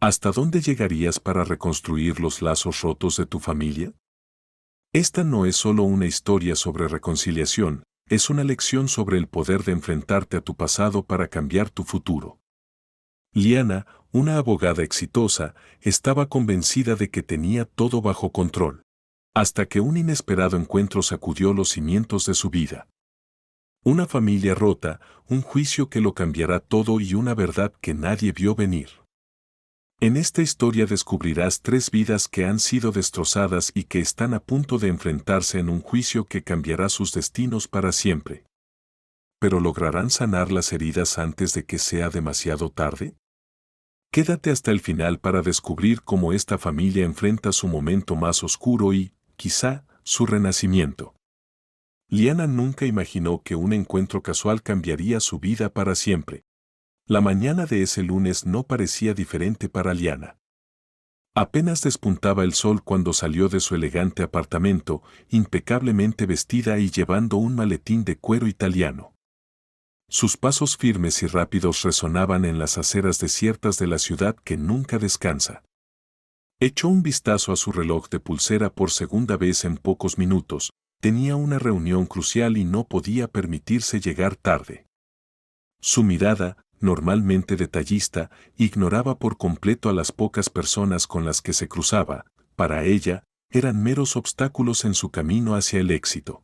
¿Hasta dónde llegarías para reconstruir los lazos rotos de tu familia? Esta no es solo una historia sobre reconciliación, es una lección sobre el poder de enfrentarte a tu pasado para cambiar tu futuro. Liana, una abogada exitosa, estaba convencida de que tenía todo bajo control, hasta que un inesperado encuentro sacudió los cimientos de su vida. Una familia rota, un juicio que lo cambiará todo y una verdad que nadie vio venir. En esta historia descubrirás 3 vidas que han sido destrozadas y que están a punto de enfrentarse en un juicio que cambiará sus destinos para siempre. ¿Pero lograrán sanar las heridas antes de que sea demasiado tarde? Quédate hasta el final para descubrir cómo esta familia enfrenta su momento más oscuro y, quizá, su renacimiento. Liana nunca imaginó que un encuentro casual cambiaría su vida para siempre. La mañana de ese lunes no parecía diferente para Liana. Apenas despuntaba el sol cuando salió de su elegante apartamento, impecablemente vestida y llevando un maletín de cuero italiano. Sus pasos firmes y rápidos resonaban en las aceras desiertas de la ciudad que nunca descansa. Echó un vistazo a su reloj de pulsera por segunda vez en pocos minutos. Tenía una reunión crucial y no podía permitirse llegar tarde. Su mirada, normalmente detallista, ignoraba por completo a las pocas personas con las que se cruzaba. Para ella, eran meros obstáculos en su camino hacia el éxito.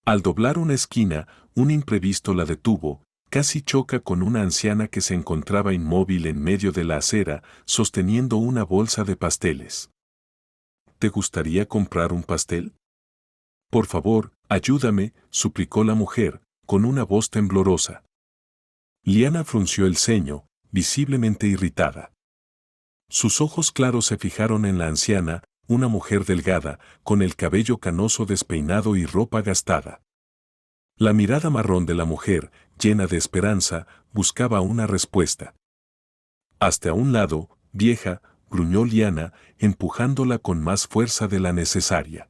Al doblar una esquina, un imprevisto la detuvo, casi choca con una anciana que se encontraba inmóvil en medio de la acera, sosteniendo una bolsa de pasteles. ¿Te gustaría comprar un pastel? Por favor, ayúdame, suplicó la mujer, con una voz temblorosa. Liana frunció el ceño, visiblemente irritada. Sus ojos claros se fijaron en la anciana, una mujer delgada, con el cabello canoso despeinado y ropa gastada. La mirada marrón de la mujer, llena de esperanza, buscaba una respuesta. Hasta a un lado, vieja, gruñó Liana, empujándola con más fuerza de la necesaria.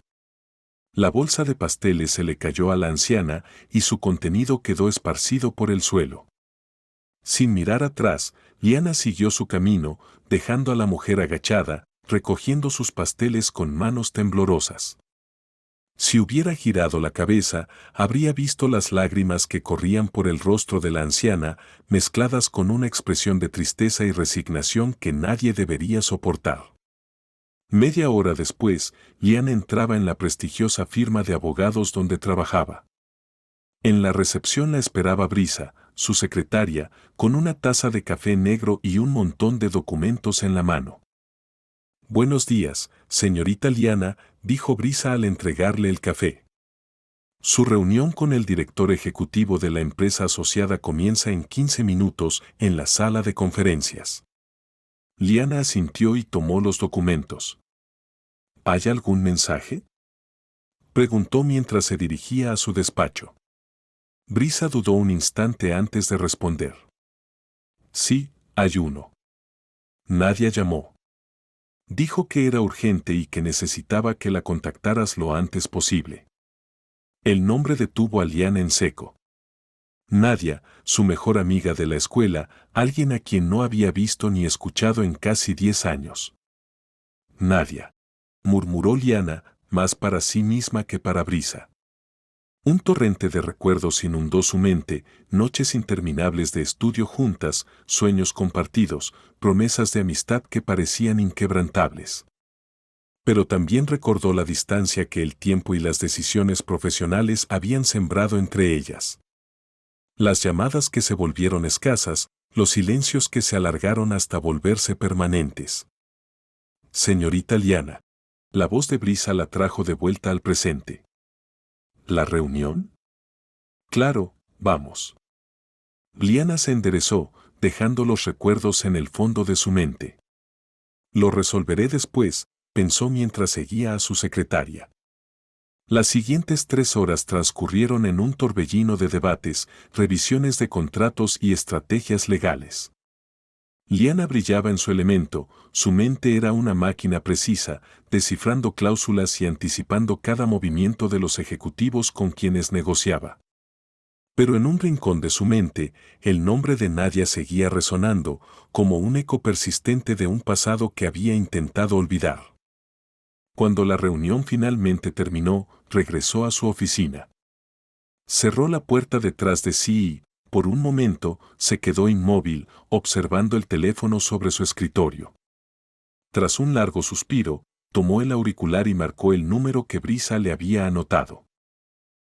La bolsa de pasteles se le cayó a la anciana y su contenido quedó esparcido por el suelo. Sin mirar atrás, Liana siguió su camino, dejando a la mujer agachada, recogiendo sus pasteles con manos temblorosas. Si hubiera girado la cabeza, habría visto las lágrimas que corrían por el rostro de la anciana, mezcladas con una expresión de tristeza y resignación que nadie debería soportar. Media hora después, Liana entraba en la prestigiosa firma de abogados donde trabajaba. En la recepción la esperaba Brisa, su secretaria, con una taza de café negro y un montón de documentos en la mano. Buenos días, señorita Liana, dijo Brisa al entregarle el café. Su reunión con el director ejecutivo de la empresa asociada comienza en 15 minutos en la sala de conferencias. Liana asintió y tomó los documentos. ¿Hay algún mensaje?, preguntó mientras se dirigía a su despacho. Brisa dudó un instante antes de responder. Sí, hay uno. Nadia llamó. Dijo que era urgente y que necesitaba que la contactaras lo antes posible. El nombre detuvo a Liana en seco. Nadia, su mejor amiga de la escuela, alguien a quien no había visto ni escuchado en casi 10 años. Nadia, murmuró Liana, más para sí misma que para Brisa. Un torrente de recuerdos inundó su mente, noches interminables de estudio juntas, sueños compartidos, promesas de amistad que parecían inquebrantables. Pero también recordó la distancia que el tiempo y las decisiones profesionales habían sembrado entre ellas. Las llamadas que se volvieron escasas, los silencios que se alargaron hasta volverse permanentes. Señorita Liana. La voz de Brisa la trajo de vuelta al presente. ¿La reunión? Claro, vamos. Liana se enderezó, dejando los recuerdos en el fondo de su mente. Lo resolveré después, pensó mientras seguía a su secretaria. Las siguientes 3 horas transcurrieron en un torbellino de debates, revisiones de contratos y estrategias legales. Liana brillaba en su elemento, su mente era una máquina precisa, descifrando cláusulas y anticipando cada movimiento de los ejecutivos con quienes negociaba. Pero en un rincón de su mente, el nombre de Nadia seguía resonando, como un eco persistente de un pasado que había intentado olvidar. Cuando la reunión finalmente terminó, regresó a su oficina. Cerró la puerta detrás de sí y, por un momento, se quedó inmóvil, observando el teléfono sobre su escritorio. Tras un largo suspiro, tomó el auricular y marcó el número que Brisa le había anotado.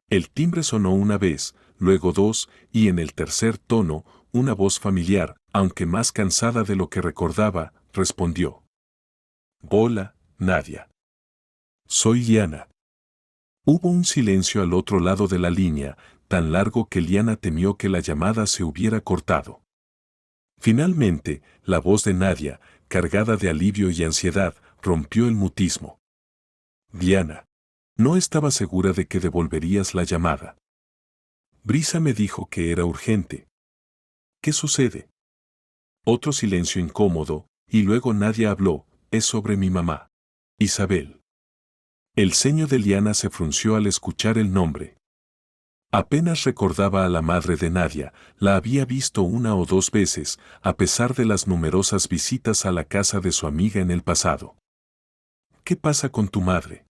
El timbre sonó una vez, luego dos, y en el tercer tono, una voz familiar, aunque más cansada de lo que recordaba, respondió. Hola, Nadia. Soy Liana. Hubo un silencio al otro lado de la línea, tan largo que Liana temió que la llamada se hubiera cortado. Finalmente, la voz de Nadia, cargada de alivio y ansiedad, rompió el mutismo. Liana. No estaba segura de que devolverías la llamada. Brisa me dijo que era urgente. ¿Qué sucede? Otro silencio incómodo, y luego Nadia habló, es sobre mi mamá. Isabel. El ceño de Liana se frunció al escuchar el nombre. Apenas recordaba a la madre de Nadia, la había visto una o dos veces, a pesar de las numerosas visitas a la casa de su amiga en el pasado. ¿Qué pasa con tu madre?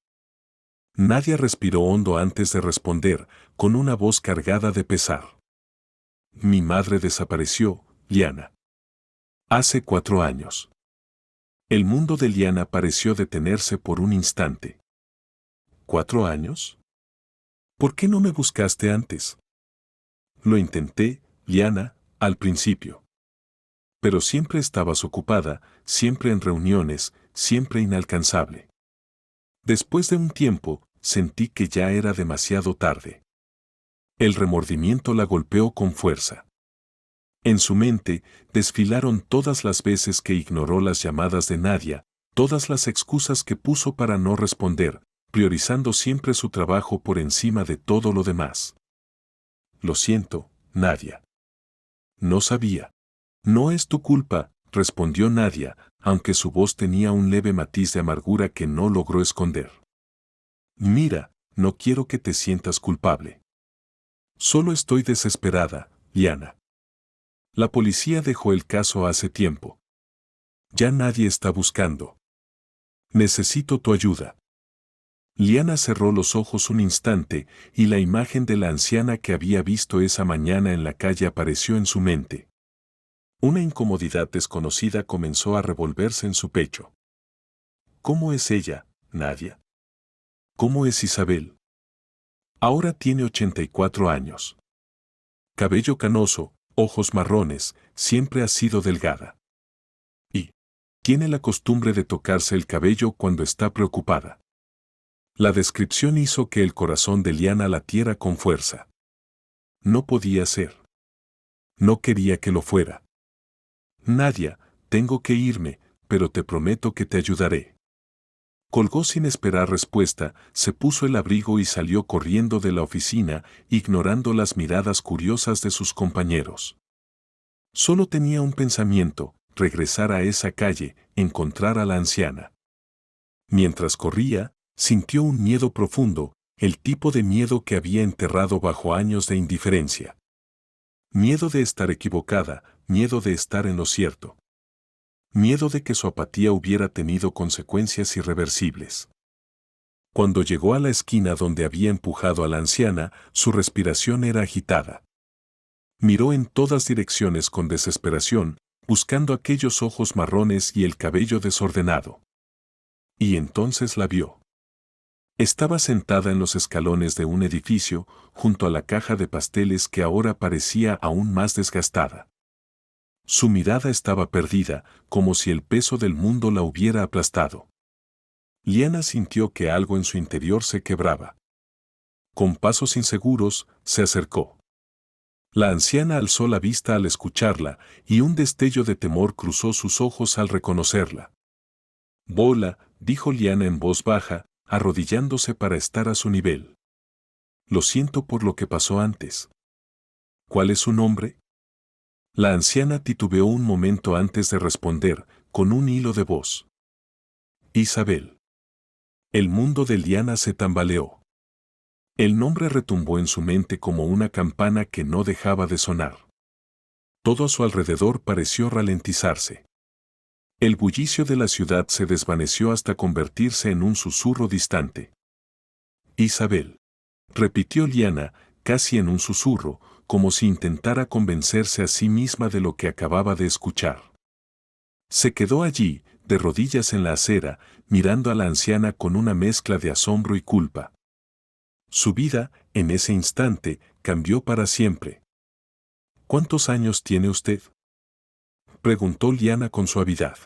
Nadia respiró hondo antes de responder, con una voz cargada de pesar. Mi madre desapareció, Liana. Hace 4 años. El mundo de Liana pareció detenerse por un instante. ¿4 años? ¿Por qué no me buscaste antes? Lo intenté, Liana, al principio. Pero siempre estabas ocupada, siempre en reuniones, siempre inalcanzable. Después de un tiempo, sentí que ya era demasiado tarde. El remordimiento la golpeó con fuerza. En su mente, desfilaron todas las veces que ignoró las llamadas de Nadia, todas las excusas que puso para no responder, priorizando siempre su trabajo por encima de todo lo demás. Lo siento, Nadia. No sabía. No es tu culpa, respondió Nadia, aunque su voz tenía un leve matiz de amargura que no logró esconder. Mira, no quiero que te sientas culpable. Solo estoy desesperada, Liana. La policía dejó el caso hace tiempo. Ya nadie está buscando. Necesito tu ayuda. Liana cerró los ojos un instante y la imagen de la anciana que había visto esa mañana en la calle apareció en su mente. Una incomodidad desconocida comenzó a revolverse en su pecho. ¿Cómo es ella, Nadia? ¿Cómo es Isabel? Ahora tiene 84 años. Cabello canoso, ojos marrones, siempre ha sido delgada. Y tiene la costumbre de tocarse el cabello cuando está preocupada. La descripción hizo que el corazón de Liana latiera con fuerza. No podía ser. No quería que lo fuera. Nadia, tengo que irme, pero te prometo que te ayudaré. Colgó sin esperar respuesta, se puso el abrigo y salió corriendo de la oficina, ignorando las miradas curiosas de sus compañeros. Solo tenía un pensamiento, regresar a esa calle, encontrar a la anciana. Mientras corría, sintió un miedo profundo, el tipo de miedo que había enterrado bajo años de indiferencia. Miedo de estar equivocada, miedo de estar en lo cierto. Miedo de que su apatía hubiera tenido consecuencias irreversibles. Cuando llegó a la esquina donde había empujado a la anciana, su respiración era agitada. Miró en todas direcciones con desesperación, buscando aquellos ojos marrones y el cabello desordenado. Y entonces la vio. Estaba sentada en los escalones de un edificio, junto a la caja de pasteles que ahora parecía aún más desgastada. Su mirada estaba perdida, como si el peso del mundo la hubiera aplastado. Liana sintió que algo en su interior se quebraba. Con pasos inseguros, se acercó. La anciana alzó la vista al escucharla, y un destello de temor cruzó sus ojos al reconocerla. «Bola», dijo Liana en voz baja, arrodillándose para estar a su nivel. «Lo siento por lo que pasó antes». «¿Cuál es su nombre?» La anciana titubeó un momento antes de responder, con un hilo de voz. «Isabel». El mundo de Liana se tambaleó. El nombre retumbó en su mente como una campana que no dejaba de sonar. Todo a su alrededor pareció ralentizarse. El bullicio de la ciudad se desvaneció hasta convertirse en un susurro distante. Isabel, repitió Liana, casi en un susurro, como si intentara convencerse a sí misma de lo que acababa de escuchar. Se quedó allí, de rodillas en la acera, mirando a la anciana con una mezcla de asombro y culpa. Su vida, en ese instante, cambió para siempre. ¿Cuántos años tiene usted?, preguntó Liana con suavidad.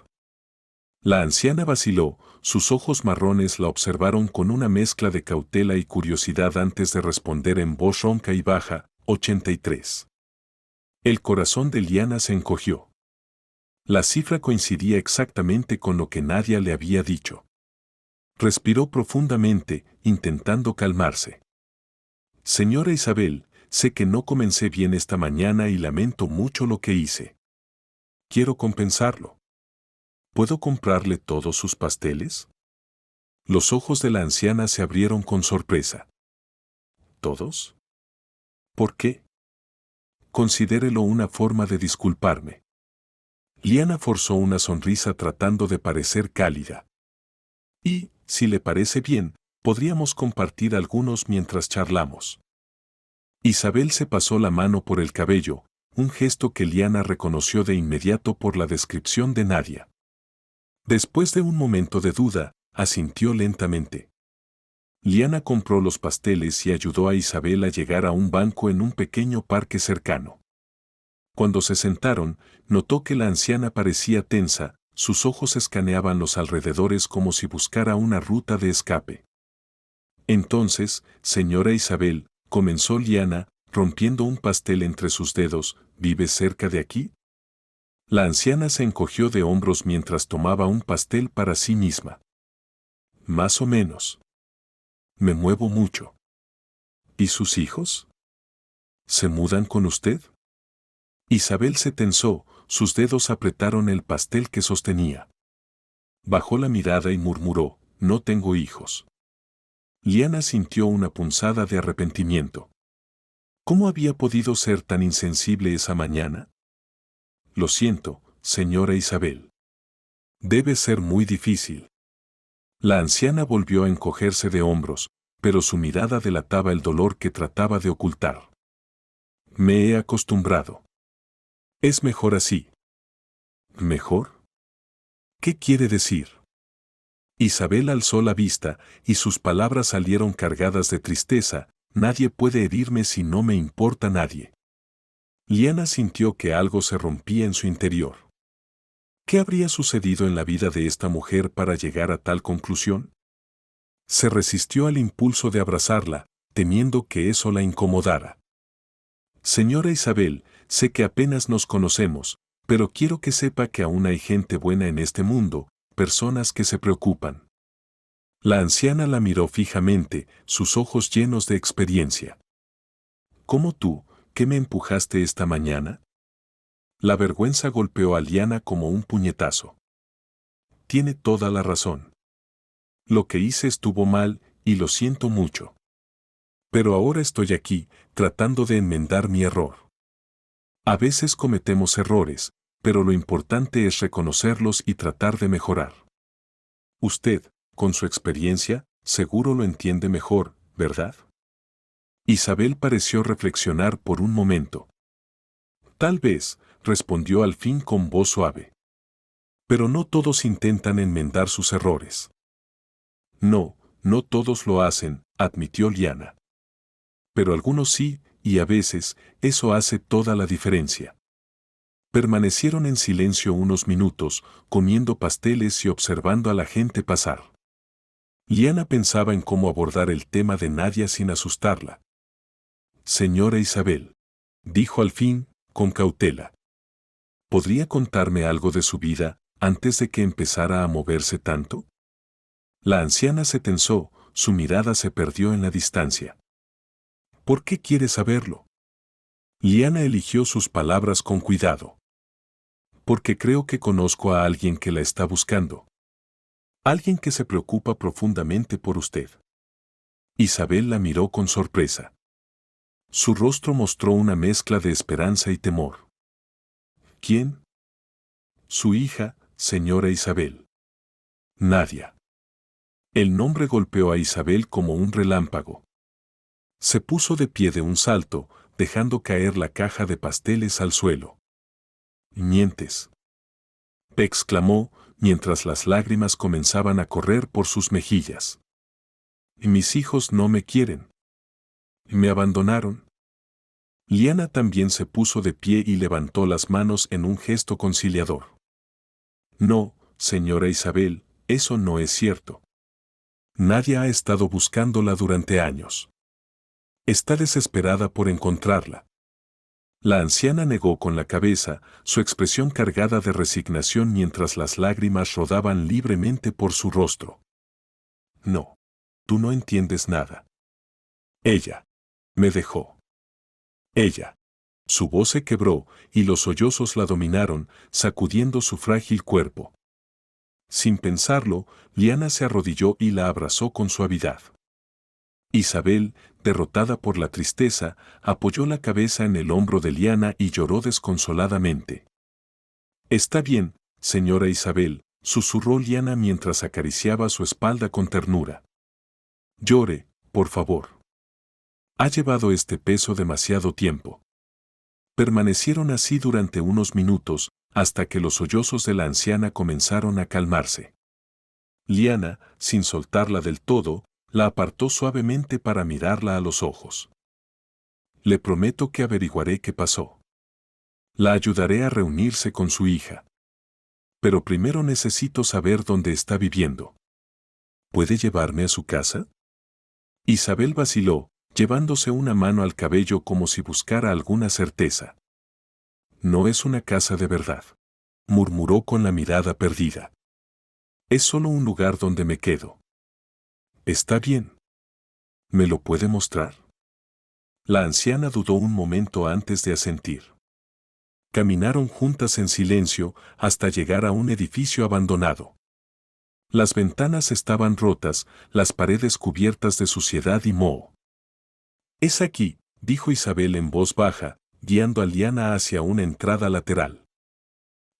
La anciana vaciló, sus ojos marrones la observaron con una mezcla de cautela y curiosidad antes de responder en voz ronca y baja, 83. El corazón de Liana se encogió. La cifra coincidía exactamente con lo que Nadia le había dicho. Respiró profundamente, intentando calmarse. Señora Isabel, sé que no comencé bien esta mañana y lamento mucho lo que hice. Quiero compensarlo. ¿Puedo comprarle todos sus pasteles? Los ojos de la anciana se abrieron con sorpresa. ¿Todos? ¿Por qué? Considérelo una forma de disculparme. Liana forzó una sonrisa tratando de parecer cálida. Y, si le parece bien, podríamos compartir algunos mientras charlamos. Isabel se pasó la mano por el cabello, un gesto que Liana reconoció de inmediato por la descripción de Nadia. Después de un momento de duda, asintió lentamente. Liana compró los pasteles y ayudó a Isabel a llegar a un banco en un pequeño parque cercano. Cuando se sentaron, notó que la anciana parecía tensa, sus ojos escaneaban los alrededores como si buscara una ruta de escape. Entonces, señora Isabel, comenzó Liana, rompiendo un pastel entre sus dedos, ¿vive cerca de aquí? La anciana se encogió de hombros mientras tomaba un pastel para sí misma. Más o menos. Me muevo mucho. ¿Y sus hijos? ¿Se mudan con usted? Isabel se tensó, sus dedos apretaron el pastel que sostenía. Bajó la mirada y murmuró, no tengo hijos. Liana sintió una punzada de arrepentimiento. ¿Cómo había podido ser tan insensible esa mañana? Lo siento, señora Isabel. Debe ser muy difícil. La anciana volvió a encogerse de hombros, pero su mirada delataba el dolor que trataba de ocultar. Me he acostumbrado. Es mejor así. ¿Mejor? ¿Qué quiere decir? Isabel alzó la vista, y sus palabras salieron cargadas de tristeza, nadie puede herirme si no me importa nadie. Liana sintió que algo se rompía en su interior. ¿Qué habría sucedido en la vida de esta mujer para llegar a tal conclusión? Se resistió al impulso de abrazarla, temiendo que eso la incomodara. Señora Isabel, sé que apenas nos conocemos, pero quiero que sepa que aún hay gente buena en este mundo, personas que se preocupan. La anciana la miró fijamente, sus ojos llenos de experiencia. ¿Cómo tú, que me empujaste esta mañana? La vergüenza golpeó a Liana como un puñetazo. Tiene toda la razón. Lo que hice estuvo mal, y lo siento mucho. Pero ahora estoy aquí, tratando de enmendar mi error. A veces cometemos errores, pero lo importante es reconocerlos y tratar de mejorar. Usted, con su experiencia, seguro lo entiende mejor, ¿verdad? Isabel pareció reflexionar por un momento. Tal vez, respondió al fin con voz suave. Pero no todos intentan enmendar sus errores. No, no todos lo hacen, admitió Liana. Pero algunos sí, y a veces, eso hace toda la diferencia. Permanecieron en silencio unos minutos, comiendo pasteles y observando a la gente pasar. Liana pensaba en cómo abordar el tema de Nadia sin asustarla. Señora Isabel, dijo al fin, con cautela. ¿Podría contarme algo de su vida, antes de que empezara a moverse tanto? La anciana se tensó, su mirada se perdió en la distancia. ¿Por qué quiere saberlo? Liana eligió sus palabras con cuidado. Porque creo que conozco a alguien que la está buscando. Alguien que se preocupa profundamente por usted. Isabel la miró con sorpresa. Su rostro mostró una mezcla de esperanza y temor. ¿Quién? Su hija, señora Isabel. Nadia. El nombre golpeó a Isabel como un relámpago. Se puso de pie de un salto, dejando caer la caja de pasteles al suelo. «Mientes», exclamó, mientras las lágrimas comenzaban a correr por sus mejillas. «Mis hijos no me quieren. Me abandonaron». Liana también se puso de pie y levantó las manos en un gesto conciliador. «No, señora Isabel, eso no es cierto. Nadia ha estado buscándola durante años. Está desesperada por encontrarla». La anciana negó con la cabeza, su expresión cargada de resignación mientras las lágrimas rodaban libremente por su rostro. «No, tú no entiendes nada. Ella me dejó. Ella». Su voz se quebró y los sollozos la dominaron, sacudiendo su frágil cuerpo. Sin pensarlo, Liana se arrodilló y la abrazó con suavidad. Isabel, derrotada por la tristeza, apoyó la cabeza en el hombro de Liana y lloró desconsoladamente. «Está bien, señora Isabel», susurró Liana mientras acariciaba su espalda con ternura. «Llore, por favor. Ha llevado este peso demasiado tiempo». Permanecieron así durante unos minutos, hasta que los sollozos de la anciana comenzaron a calmarse. Liana, sin soltarla del todo, la apartó suavemente para mirarla a los ojos. «Le prometo que averiguaré qué pasó. La ayudaré a reunirse con su hija. Pero primero necesito saber dónde está viviendo. ¿Puede llevarme a su casa?» Isabel vaciló, llevándose una mano al cabello como si buscara alguna certeza. «No es una casa de verdad», murmuró con la mirada perdida. «Es solo un lugar donde me quedo». «Está bien. ¿Me lo puede mostrar?» La anciana dudó un momento antes de asentir. Caminaron juntas en silencio hasta llegar a un edificio abandonado. Las ventanas estaban rotas, las paredes cubiertas de suciedad y moho. «Es aquí», dijo Isabel en voz baja, guiando a Liana hacia una entrada lateral.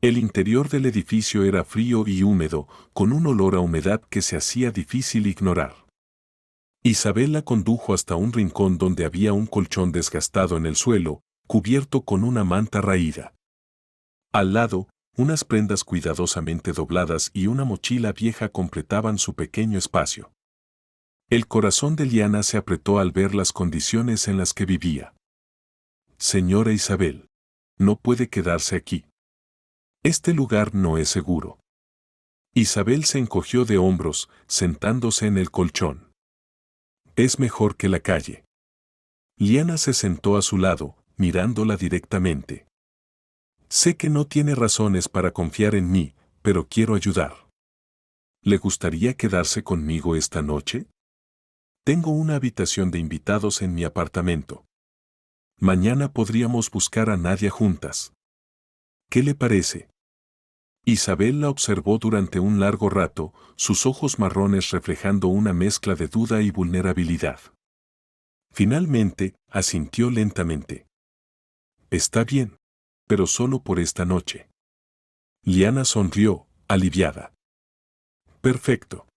El interior del edificio era frío y húmedo, con un olor a humedad que se hacía difícil ignorar. Isabel la condujo hasta un rincón donde había un colchón desgastado en el suelo, cubierto con una manta raída. Al lado, unas prendas cuidadosamente dobladas y una mochila vieja completaban su pequeño espacio. El corazón de Liana se apretó al ver las condiciones en las que vivía. «Señora Isabel, no puede quedarse aquí. Este lugar no es seguro». Isabel se encogió de hombros, sentándose en el colchón. «Es mejor que la calle». Liana se sentó a su lado, mirándola directamente. «Sé que no tiene razones para confiar en mí, pero quiero ayudar. ¿Le gustaría quedarse conmigo esta noche? Tengo una habitación de invitados en mi apartamento. Mañana podríamos buscar a Nadia juntas. ¿Qué le parece?» Isabel la observó durante un largo rato, sus ojos marrones reflejando una mezcla de duda y vulnerabilidad. Finalmente, asintió lentamente. «Está bien, pero solo por esta noche». Liana sonrió, aliviada. «Perfecto.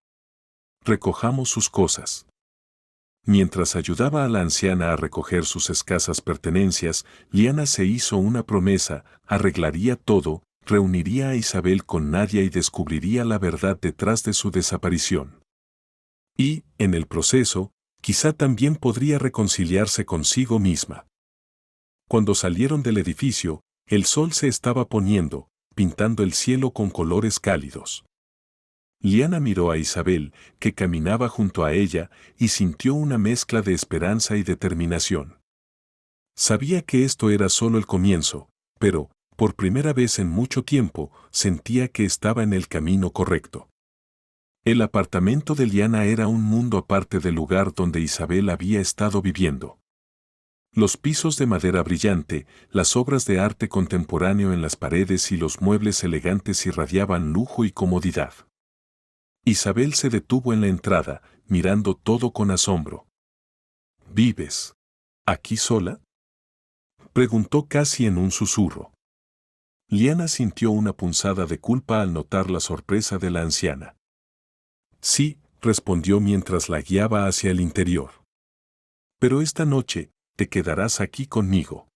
Recojamos sus cosas». Mientras ayudaba a la anciana a recoger sus escasas pertenencias, Liana se hizo una promesa: arreglaría todo, reuniría a Isabel con Nadia y descubriría la verdad detrás de su desaparición. Y, en el proceso, quizá también podría reconciliarse consigo misma. Cuando salieron del edificio, el sol se estaba poniendo, pintando el cielo con colores cálidos. Liana miró a Isabel, que caminaba junto a ella, y sintió una mezcla de esperanza y determinación. Sabía que esto era solo el comienzo, pero, por primera vez en mucho tiempo, sentía que estaba en el camino correcto. El apartamento de Liana era un mundo aparte del lugar donde Isabel había estado viviendo. Los pisos de madera brillante, las obras de arte contemporáneo en las paredes y los muebles elegantes irradiaban lujo y comodidad. Isabel se detuvo en la entrada, mirando todo con asombro. ¿Vives aquí sola?, preguntó casi en un susurro. Liana sintió una punzada de culpa al notar la sorpresa de la anciana. Sí, respondió mientras la guiaba hacia el interior. Pero esta noche, te quedarás aquí conmigo.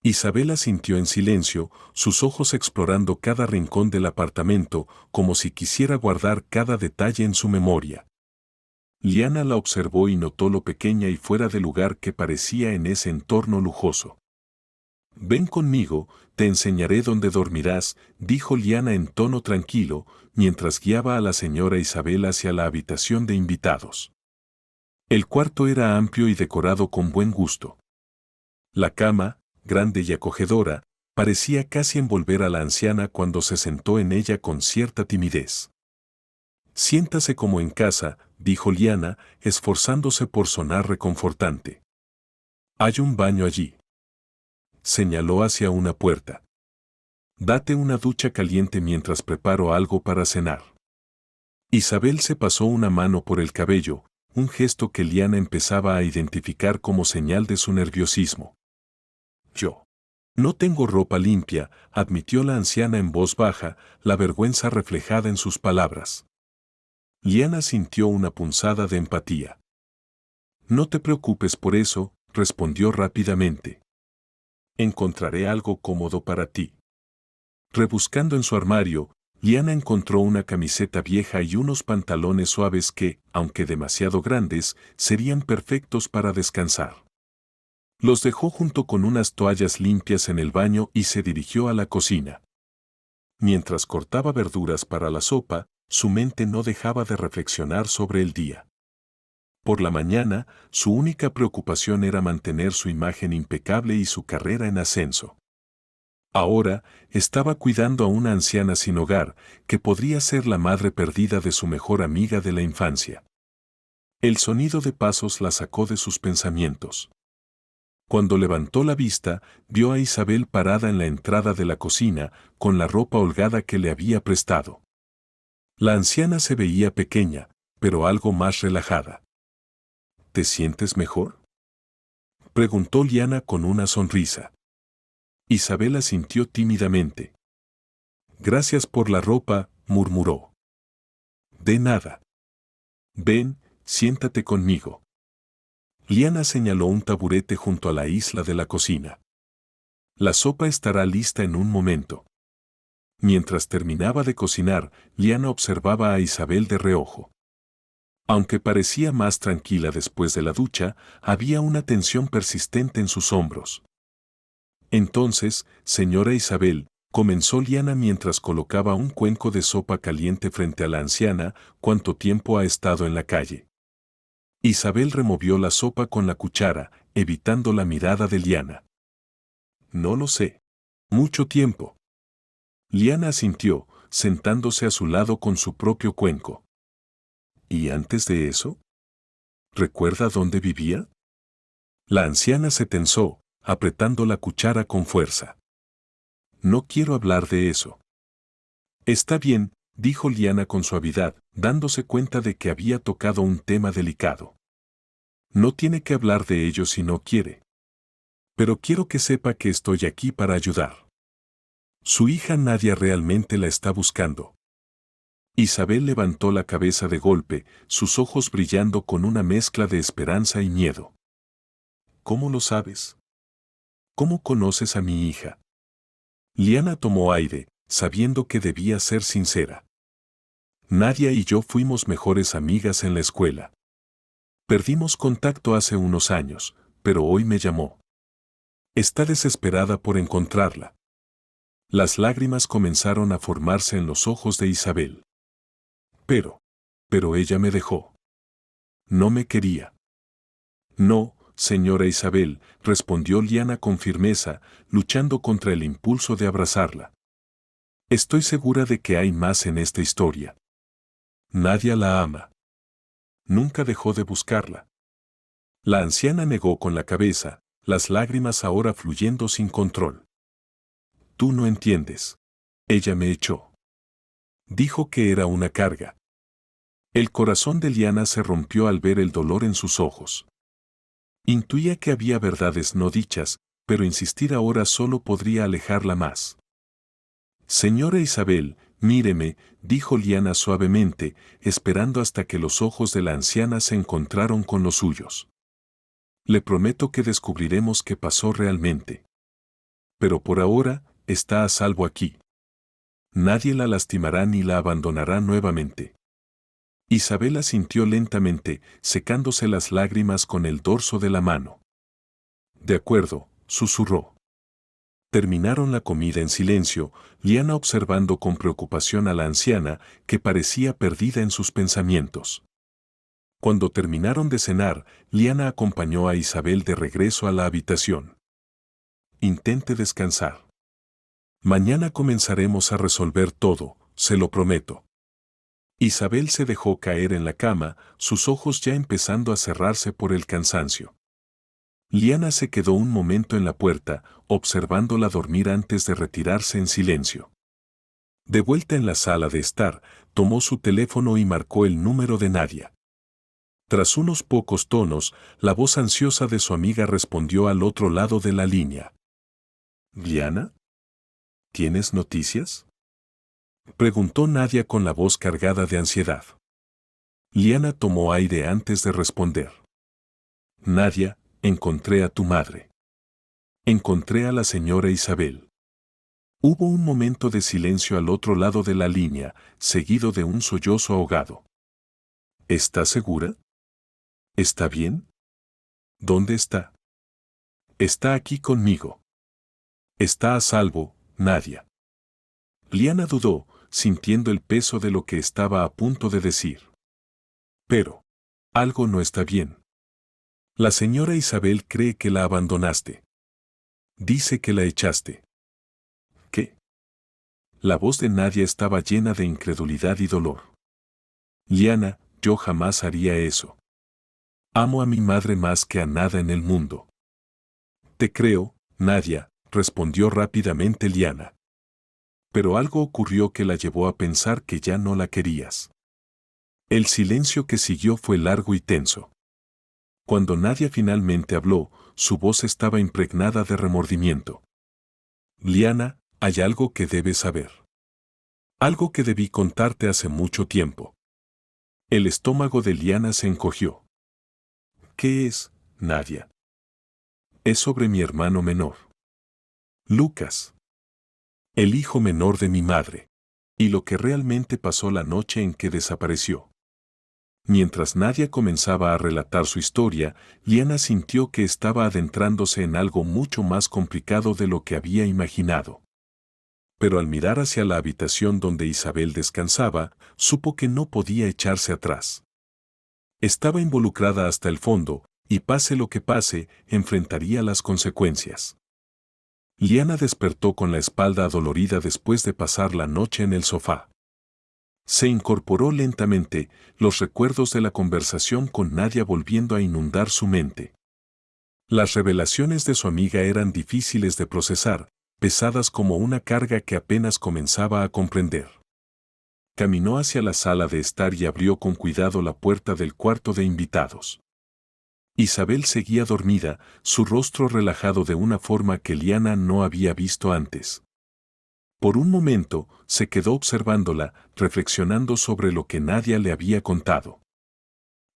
Isabel asintió en silencio, sus ojos explorando cada rincón del apartamento, como si quisiera guardar cada detalle en su memoria. Liana la observó y notó lo pequeña y fuera de lugar que parecía en ese entorno lujoso. Ven conmigo, te enseñaré dónde dormirás, dijo Liana en tono tranquilo, mientras guiaba a la señora Isabel hacia la habitación de invitados. El cuarto era amplio y decorado con buen gusto. La cama, grande y acogedora, parecía casi envolver a la anciana cuando se sentó en ella con cierta timidez. Siéntase como en casa, dijo Liana, esforzándose por sonar reconfortante. Hay un baño allí. Señaló hacia una puerta. Date una ducha caliente mientras preparo algo para cenar. Isabel se pasó una mano por el cabello, un gesto que Liana empezaba a identificar como señal de su nerviosismo. Yo no tengo ropa limpia, admitió la anciana en voz baja, la vergüenza reflejada en sus palabras. Liana sintió una punzada de empatía. No te preocupes por eso, respondió rápidamente. Encontraré algo cómodo para ti. Rebuscando en su armario, Liana encontró una camiseta vieja y unos pantalones suaves que, aunque demasiado grandes, serían perfectos para descansar. Los dejó junto con unas toallas limpias en el baño y se dirigió a la cocina. Mientras cortaba verduras para la sopa, su mente no dejaba de reflexionar sobre el día. Por la mañana, su única preocupación era mantener su imagen impecable y su carrera en ascenso. Ahora, estaba cuidando a una anciana sin hogar, que podría ser la madre perdida de su mejor amiga de la infancia. El sonido de pasos la sacó de sus pensamientos. Cuando levantó la vista, vio a Isabel parada en la entrada de la cocina, con la ropa holgada que le había prestado. La anciana se veía pequeña, pero algo más relajada. ¿Te sientes mejor?, preguntó Liana con una sonrisa. Isabel asintió tímidamente. Gracias por la ropa, murmuró. De nada. Ven, siéntate conmigo. Liana señaló un taburete junto a la isla de la cocina. La sopa estará lista en un momento. Mientras terminaba de cocinar, Liana observaba a Isabel de reojo. Aunque parecía más tranquila después de la ducha, había una tensión persistente en sus hombros. Entonces, señora Isabel, comenzó Liana mientras colocaba un cuenco de sopa caliente frente a la anciana, ¿cuánto tiempo ha estado en la calle? Isabel removió la sopa con la cuchara, evitando la mirada de Liana. No lo sé. Mucho tiempo. Liana asintió, sentándose a su lado con su propio cuenco. ¿Y antes de eso? ¿Recuerda dónde vivía? La anciana se tensó, apretando la cuchara con fuerza. No quiero hablar de eso. Está bien, dijo Liana con suavidad, dándose cuenta de que había tocado un tema delicado. No tiene que hablar de ello si no quiere. Pero quiero que sepa que estoy aquí para ayudar. Su hija Nadia realmente la está buscando. Isabel levantó la cabeza de golpe, sus ojos brillando con una mezcla de esperanza y miedo. ¿Cómo lo sabes? ¿Cómo conoces a mi hija? Liana tomó aire, sabiendo que debía ser sincera. Nadia y yo fuimos mejores amigas en la escuela. Perdimos contacto hace unos años, pero hoy me llamó. Está desesperada por encontrarla. Las lágrimas comenzaron a formarse en los ojos de Isabel. Pero ella me dejó. No me quería. No, señora Isabel, respondió Liana con firmeza, luchando contra el impulso de abrazarla. Estoy segura de que hay más en esta historia. Nadia la ama. Nunca dejó de buscarla. La anciana negó con la cabeza, las lágrimas ahora fluyendo sin control. Tú no entiendes. Ella me echó. Dijo que era una carga. El corazón de Liana se rompió al ver el dolor en sus ojos. Intuía que había verdades no dichas, pero insistir ahora solo podría alejarla más. Señora Isabel, míreme, dijo Liana suavemente, esperando hasta que los ojos de la anciana se encontraron con los suyos. Le prometo que descubriremos qué pasó realmente. Pero por ahora, está a salvo aquí. Nadie la lastimará ni la abandonará nuevamente. Isabel asintió lentamente, secándose las lágrimas con el dorso de la mano. De acuerdo, susurró. Terminaron la comida en silencio, Liana observando con preocupación a la anciana, que parecía perdida en sus pensamientos. Cuando terminaron de cenar, Liana acompañó a Isabel de regreso a la habitación. Intente descansar. Mañana comenzaremos a resolver todo, se lo prometo. Isabel se dejó caer en la cama, sus ojos ya empezando a cerrarse por el cansancio. Liana se quedó un momento en la puerta, observándola dormir antes de retirarse en silencio. De vuelta en la sala de estar, tomó su teléfono y marcó el número de Nadia. Tras unos pocos tonos, la voz ansiosa de su amiga respondió al otro lado de la línea. «¿Liana? ¿Tienes noticias?», preguntó Nadia con la voz cargada de ansiedad. Liana tomó aire antes de responder. «Nadia, encontré a tu madre. Encontré a la señora Isabel». Hubo un momento de silencio al otro lado de la línea, seguido de un sollozo ahogado. «¿Estás segura? ¿Está bien? ¿Dónde está?». «Está aquí conmigo». «Está a salvo, Nadia». Liana dudó, sintiendo el peso de lo que estaba a punto de decir. «Pero, algo no está bien. La señora Isabel cree que la abandonaste. Dice que la echaste». «¿Qué?». La voz de Nadia estaba llena de incredulidad y dolor. «Liana, yo jamás haría eso. Amo a mi madre más que a nada en el mundo». «Te creo, Nadia», respondió rápidamente Liana. Pero algo ocurrió que la llevó a pensar que ya no la querías. El silencio que siguió fue largo y tenso. Cuando Nadia finalmente habló, su voz estaba impregnada de remordimiento. «Liana, hay algo que debes saber. Algo que debí contarte hace mucho tiempo». El estómago de Liana se encogió. «¿Qué es, Nadia?». «Es sobre mi hermano menor. Lucas. El hijo menor de mi madre. Y lo que realmente pasó la noche en que desapareció». Mientras Nadia comenzaba a relatar su historia, Liana sintió que estaba adentrándose en algo mucho más complicado de lo que había imaginado. Pero al mirar hacia la habitación donde Isabel descansaba, supo que no podía echarse atrás. Estaba involucrada hasta el fondo, y pase lo que pase, enfrentaría las consecuencias. Liana despertó con la espalda adolorida después de pasar la noche en el sofá. Se incorporó lentamente, los recuerdos de la conversación con Nadia volviendo a inundar su mente. Las revelaciones de su amiga eran difíciles de procesar, pesadas como una carga que apenas comenzaba a comprender. Caminó hacia la sala de estar y abrió con cuidado la puerta del cuarto de invitados. Isabel seguía dormida, su rostro relajado de una forma que Liana no había visto antes. Por un momento, se quedó observándola, reflexionando sobre lo que Nadia le había contado.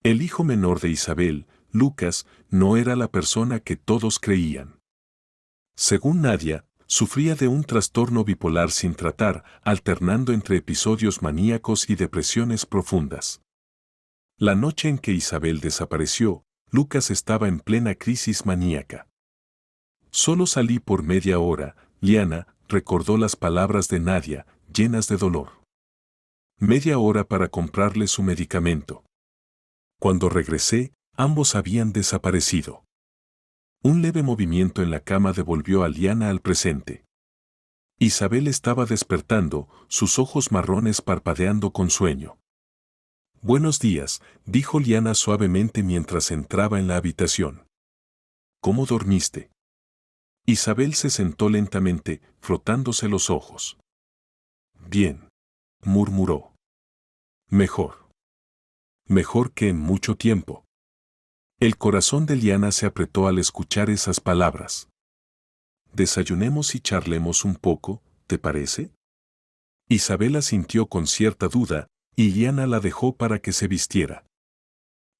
El hijo menor de Isabel, Lucas, no era la persona que todos creían. Según Nadia, sufría de un trastorno bipolar sin tratar, alternando entre episodios maníacos y depresiones profundas. La noche en que Isabel desapareció, Lucas estaba en plena crisis maníaca. «Solo salí por media hora», Liana recordó las palabras de Nadia, llenas de dolor. «Media hora para comprarle su medicamento. Cuando regresé, ambos habían desaparecido». Un leve movimiento en la cama devolvió a Liana al presente. Isabel estaba despertando, sus ojos marrones parpadeando con sueño. «Buenos días», dijo Liana suavemente mientras entraba en la habitación. «¿Cómo dormiste?». Isabel se sentó lentamente, frotándose los ojos. «Bien», murmuró. «Mejor. Mejor que en mucho tiempo». El corazón de Liana se apretó al escuchar esas palabras. Desayunemos y charlemos un poco, ¿te parece? Isabel asintió con cierta duda, y Liana la dejó para que se vistiera.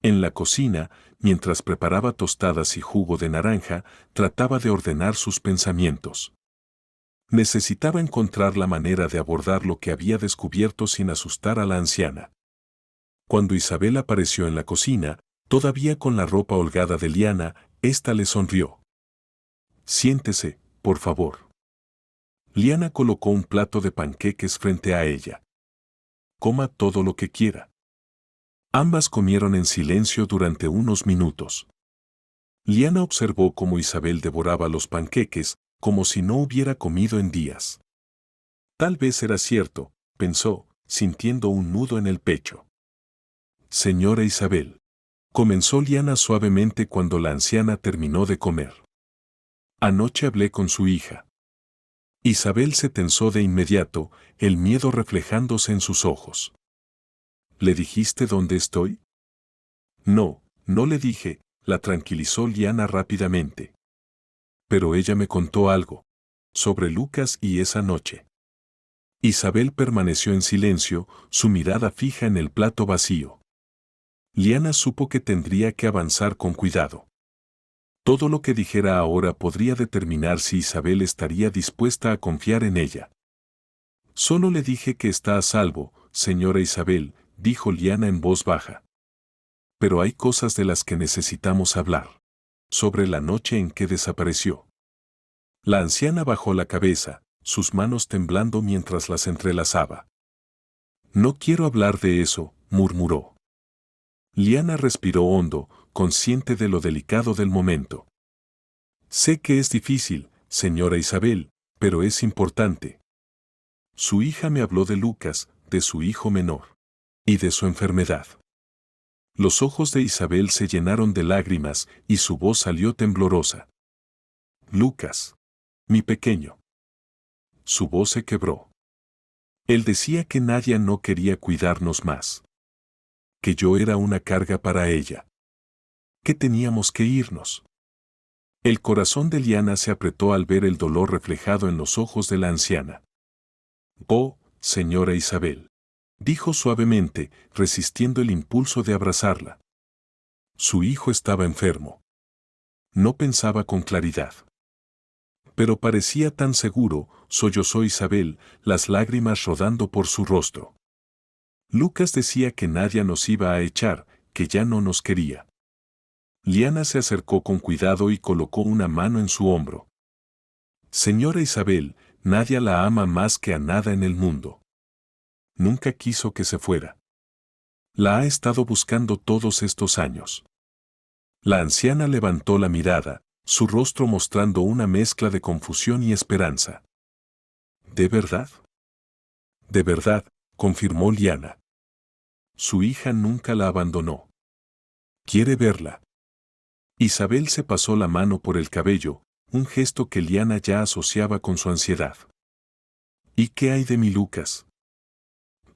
En la cocina, mientras preparaba tostadas y jugo de naranja, trataba de ordenar sus pensamientos. Necesitaba encontrar la manera de abordar lo que había descubierto sin asustar a la anciana. Cuando Isabel apareció en la cocina, todavía con la ropa holgada de Liana, ésta le sonrió. Siéntese, por favor. Liana colocó un plato de panqueques frente a ella. Coma todo lo que quiera. Ambas comieron en silencio durante unos minutos. Liana observó cómo Isabel devoraba los panqueques, como si no hubiera comido en días. Tal vez era cierto, pensó, sintiendo un nudo en el pecho. Señora Isabel. Comenzó Liana suavemente cuando la anciana terminó de comer. Anoche hablé con su hija. Isabel se tensó de inmediato, el miedo reflejándose en sus ojos. ¿Le dijiste dónde estoy? No, no le dije, la tranquilizó Liana rápidamente. Pero ella me contó algo. Sobre Lucas y esa noche. Isabel permaneció en silencio, su mirada fija en el plato vacío. Liana supo que tendría que avanzar con cuidado. Todo lo que dijera ahora podría determinar si Isabel estaría dispuesta a confiar en ella. Solo le dije que está a salvo, señora Isabel, dijo Liana en voz baja. Pero hay cosas de las que necesitamos hablar. Sobre la noche en que desapareció. La anciana bajó la cabeza, sus manos temblando mientras las entrelazaba. No quiero hablar de eso, murmuró. Liana respiró hondo, consciente de lo delicado del momento. Sé que es difícil, señora Isabel, pero es importante. Su hija me habló de Lucas, de su hijo menor. Y de su enfermedad. Los ojos de Isabel se llenaron de lágrimas y su voz salió temblorosa. Lucas. Mi pequeño. Su voz se quebró. Él decía que Nadia no quería cuidarnos más. Que yo era una carga para ella. Que teníamos que irnos. El corazón de Liana se apretó al ver el dolor reflejado en los ojos de la anciana. Oh, señora Isabel, dijo suavemente, resistiendo el impulso de abrazarla. Su hijo estaba enfermo. No pensaba con claridad. Pero parecía tan seguro, sollozó Isabel, las lágrimas rodando por su rostro. Lucas decía que Nadia nos iba a echar, que ya no nos quería. Liana se acercó con cuidado y colocó una mano en su hombro. Señora Isabel, Nadia la ama más que a nada en el mundo. Nunca quiso que se fuera. La ha estado buscando todos estos años. La anciana levantó la mirada, su rostro mostrando una mezcla de confusión y esperanza. ¿De verdad? De verdad, confirmó Liana. Su hija nunca la abandonó. ¿Quiere verla? Isabel se pasó la mano por el cabello, un gesto que Liana ya asociaba con su ansiedad. ¿Y qué hay de mi Lucas?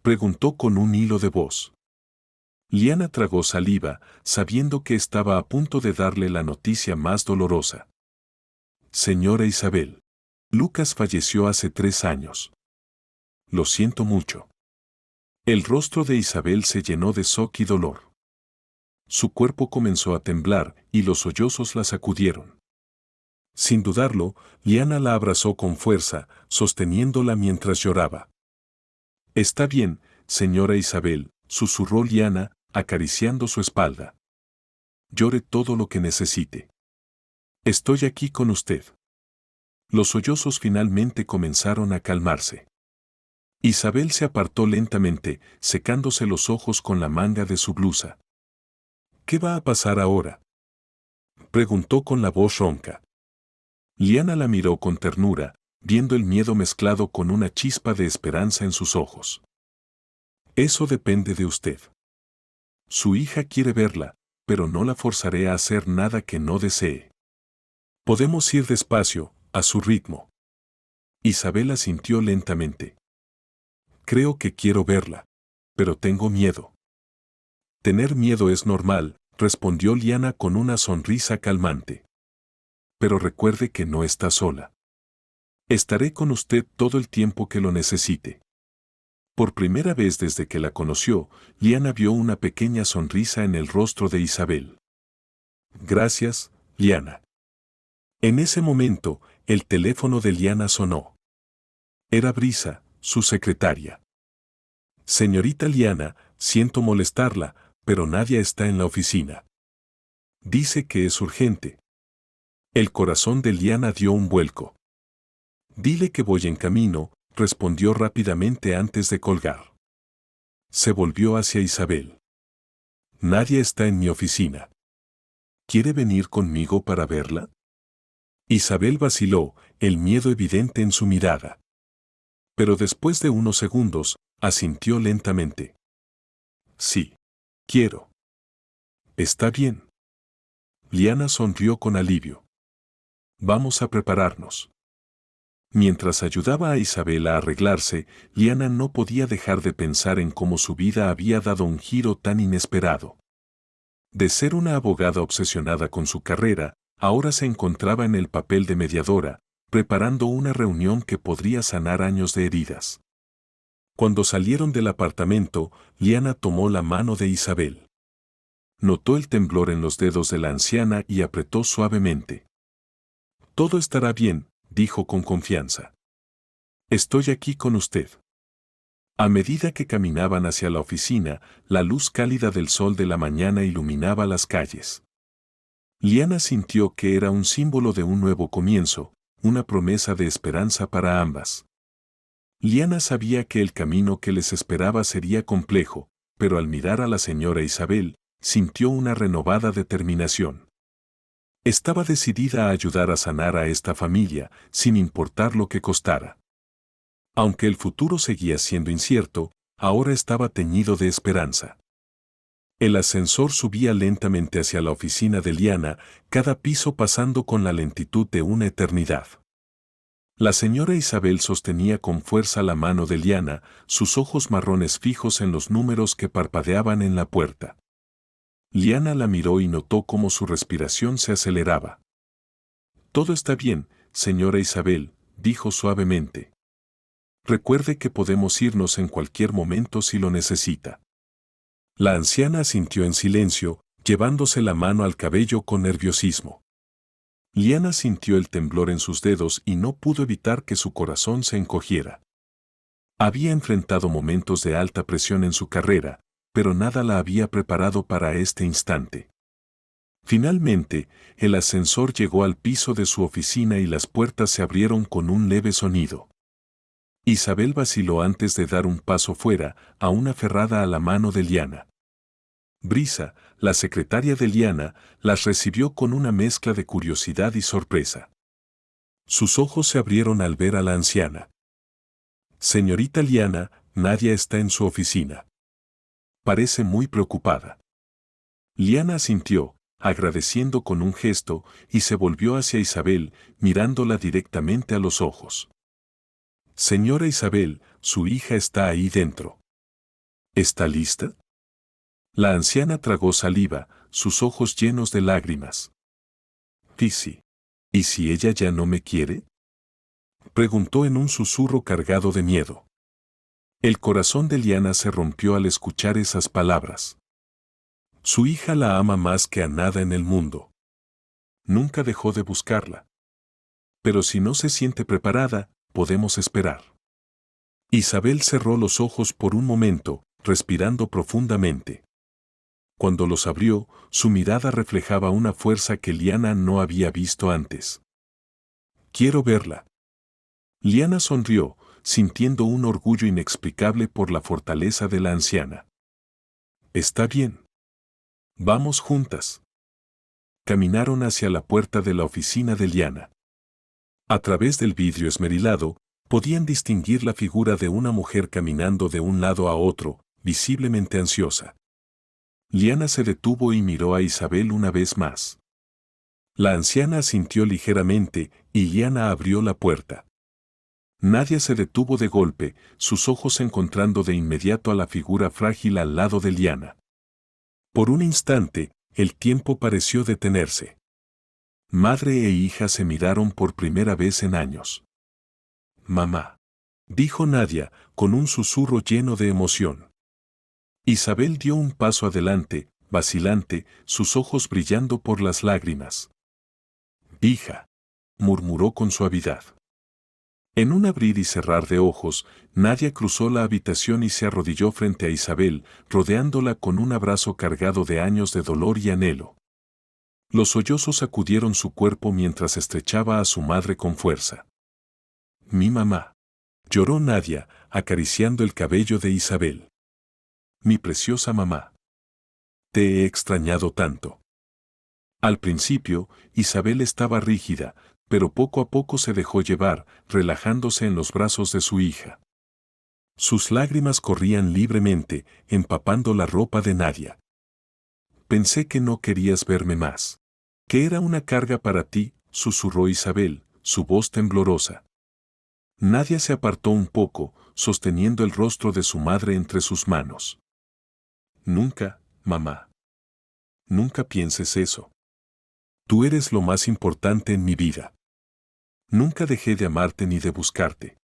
Preguntó con un hilo de voz. Liana tragó saliva, sabiendo que estaba a punto de darle la noticia más dolorosa. Señora Isabel, Lucas falleció hace 3 años. Lo siento mucho. El rostro de Isabel se llenó de shock y dolor. Su cuerpo comenzó a temblar y los sollozos la sacudieron. Sin dudarlo, Liana la abrazó con fuerza, sosteniéndola mientras lloraba. Está bien, señora Isabel, susurró Liana, acariciando su espalda. Llore todo lo que necesite. Estoy aquí con usted. Los sollozos finalmente comenzaron a calmarse. Isabel se apartó lentamente, secándose los ojos con la manga de su blusa. ¿Qué va a pasar ahora? Preguntó con la voz ronca. Liana la miró con ternura, viendo el miedo mezclado con una chispa de esperanza en sus ojos. Eso depende de usted. Su hija quiere verla, pero no la forzaré a hacer nada que no desee. Podemos ir despacio, a su ritmo. Isabel asintió lentamente. Creo que quiero verla, pero tengo miedo. Tener miedo es normal, respondió Liana con una sonrisa calmante. Pero recuerde que no está sola. Estaré con usted todo el tiempo que lo necesite. Por primera vez desde que la conoció, Liana vio una pequeña sonrisa en el rostro de Isabel. Gracias, Liana. En ese momento, el teléfono de Liana sonó. Era Brisa, su secretaria. Señorita Liana, siento molestarla, pero Nadia está en la oficina. Dice que es urgente. El corazón de Liana dio un vuelco. Dile que voy en camino, respondió rápidamente antes de colgar. Se volvió hacia Isabel. Nadia está en mi oficina. ¿Quiere venir conmigo para verla? Isabel vaciló, el miedo evidente en su mirada. Pero después de unos segundos, asintió lentamente. Sí. Quiero. Está bien. Liana sonrió con alivio. Vamos a prepararnos. Mientras ayudaba a Isabel a arreglarse, Liana no podía dejar de pensar en cómo su vida había dado un giro tan inesperado. De ser una abogada obsesionada con su carrera, ahora se encontraba en el papel de mediadora, preparando una reunión que podría sanar años de heridas. Cuando salieron del apartamento, Liana tomó la mano de Isabel. Notó el temblor en los dedos de la anciana y apretó suavemente. Todo estará bien, dijo con confianza. Estoy aquí con usted. A medida que caminaban hacia la oficina, la luz cálida del sol de la mañana iluminaba las calles. Liana sintió que era un símbolo de un nuevo comienzo, una promesa de esperanza para ambas. Liana sabía que el camino que les esperaba sería complejo, pero al mirar a la señora Isabel, sintió una renovada determinación. Estaba decidida a ayudar a sanar a esta familia, sin importar lo que costara. Aunque el futuro seguía siendo incierto, ahora estaba teñido de esperanza. El ascensor subía lentamente hacia la oficina de Liana, cada piso pasando con la lentitud de una eternidad. La señora Isabel sostenía con fuerza la mano de Liana, sus ojos marrones fijos en los números que parpadeaban en la puerta. Liana la miró y notó cómo su respiración se aceleraba. Todo está bien, señora Isabel, dijo suavemente. Recuerde que podemos irnos en cualquier momento si lo necesita. La anciana asintió en silencio, llevándose la mano al cabello con nerviosismo. Liana sintió el temblor en sus dedos y no pudo evitar que su corazón se encogiera. Había enfrentado momentos de alta presión en su carrera, pero nada la había preparado para este instante. Finalmente, el ascensor llegó al piso de su oficina y las puertas se abrieron con un leve sonido. Isabel vaciló antes de dar un paso fuera, aún aferrada a la mano de Liana. Brisa, la secretaria de Liana, las recibió con una mezcla de curiosidad y sorpresa. Sus ojos se abrieron al ver a la anciana. Señorita Liana, Nadia está en su oficina. Parece muy preocupada. Liana asintió, agradeciendo con un gesto, y se volvió hacia Isabel, mirándola directamente a los ojos. Señora Isabel, su hija está ahí dentro. ¿Está lista? La anciana tragó saliva, sus ojos llenos de lágrimas. Sí. ¿Y si ella ya no me quiere? Preguntó en un susurro cargado de miedo. El corazón de Liana se rompió al escuchar esas palabras. Su hija la ama más que a nada en el mundo. Nunca dejó de buscarla. Pero si no se siente preparada, podemos esperar. Isabel cerró los ojos por un momento, respirando profundamente. Cuando los abrió, su mirada reflejaba una fuerza que Liana no había visto antes. Quiero verla. Liana sonrió, sintiendo un orgullo inexplicable por la fortaleza de la anciana. Está bien. Vamos juntas. Caminaron hacia la puerta de la oficina de Liana. A través del vidrio esmerilado, podían distinguir la figura de una mujer caminando de un lado a otro, visiblemente ansiosa. Liana se detuvo y miró a Isabel una vez más. La anciana asintió ligeramente y Liana abrió la puerta. Nadia se detuvo de golpe, sus ojos encontrando de inmediato a la figura frágil al lado de Liana. Por un instante, el tiempo pareció detenerse. Madre e hija se miraron por primera vez en años. «Mamá», dijo Nadia, con un susurro lleno de emoción. Isabel dio un paso adelante, vacilante, sus ojos brillando por las lágrimas. «Hija», murmuró con suavidad. En un abrir y cerrar de ojos, Nadia cruzó la habitación y se arrodilló frente a Isabel, rodeándola con un abrazo cargado de años de dolor y anhelo. Los sollozos sacudieron su cuerpo mientras estrechaba a su madre con fuerza. «Mi mamá», lloró Nadia, acariciando el cabello de Isabel. «Mi preciosa mamá. Te he extrañado tanto». Al principio, Isabel estaba rígida, pero poco a poco se dejó llevar, relajándose en los brazos de su hija. Sus lágrimas corrían libremente, empapando la ropa de Nadia. «Pensé que no querías verme más. Que era una carga para ti», susurró Isabel, su voz temblorosa. Nadia se apartó un poco, sosteniendo el rostro de su madre entre sus manos. «Nunca, mamá. Nunca pienses eso. Tú eres lo más importante en mi vida. Nunca dejé de amarte ni de buscarte».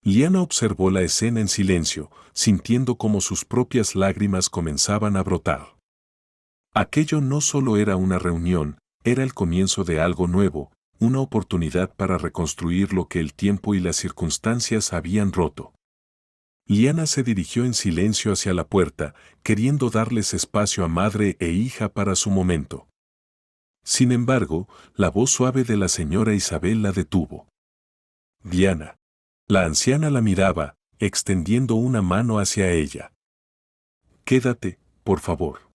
Liana observó la escena en silencio, sintiendo cómo sus propias lágrimas comenzaban a brotar. Aquello no solo era una reunión, era el comienzo de algo nuevo, una oportunidad para reconstruir lo que el tiempo y las circunstancias habían roto. Liana se dirigió en silencio hacia la puerta, queriendo darles espacio a madre e hija para su momento. Sin embargo, la voz suave de la señora Isabel la detuvo. «Liana». La anciana la miraba, extendiendo una mano hacia ella. «Quédate, por favor».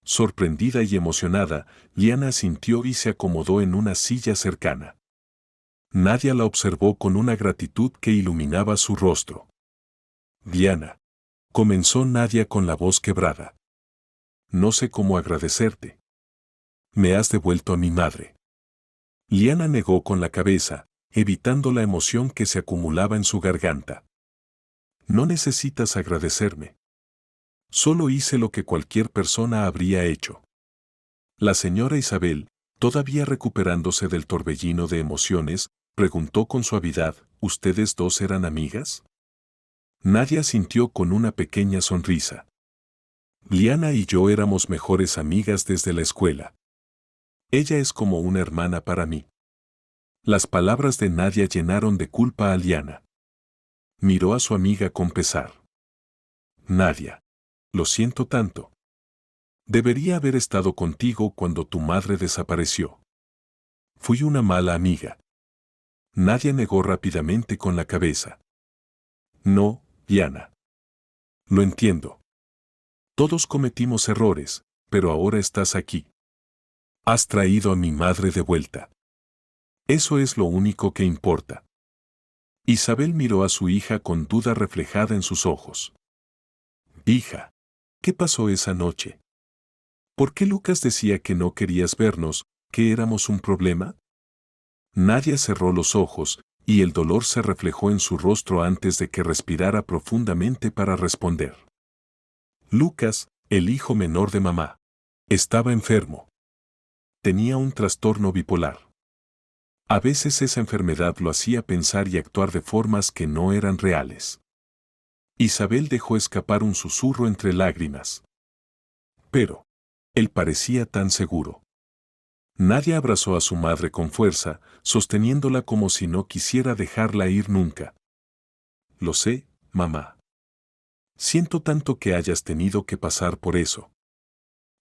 Sorprendida y emocionada, Liana asintió y se acomodó en una silla cercana. Nadia la observó con una gratitud que iluminaba su rostro. «Liana», comenzó Nadia con la voz quebrada. «No sé cómo agradecerte. Me has devuelto a mi madre». Liana negó con la cabeza, evitando la emoción que se acumulaba en su garganta. «No necesitas agradecerme. Solo hice lo que cualquier persona habría hecho». La señora Isabel, todavía recuperándose del torbellino de emociones, preguntó con suavidad: «¿Ustedes dos eran amigas?». Nadia sintió con una pequeña sonrisa. «Liana y yo éramos mejores amigas desde la escuela. Ella es como una hermana para mí». Las palabras de Nadia llenaron de culpa a Liana. Miró a su amiga con pesar. «Nadia, lo siento tanto. Debería haber estado contigo cuando tu madre desapareció. Fui una mala amiga». Nadia negó rápidamente con la cabeza. «No, Liana. Lo entiendo. Todos cometimos errores, pero ahora estás aquí. Has traído a mi madre de vuelta. Eso es lo único que importa». Isabel miró a su hija con duda reflejada en sus ojos. «Hija, ¿qué pasó esa noche? ¿Por qué Lucas decía que no querías vernos, que éramos un problema?». Nadia cerró los ojos, y el dolor se reflejó en su rostro antes de que respirara profundamente para responder. «Lucas, el hijo menor de mamá, estaba enfermo. Tenía un trastorno bipolar. A veces esa enfermedad lo hacía pensar y actuar de formas que no eran reales». Isabel dejó escapar un susurro entre lágrimas. «Pero él parecía tan seguro». Nadia abrazó a su madre con fuerza, sosteniéndola como si no quisiera dejarla ir nunca. «Lo sé, mamá. Siento tanto que hayas tenido que pasar por eso.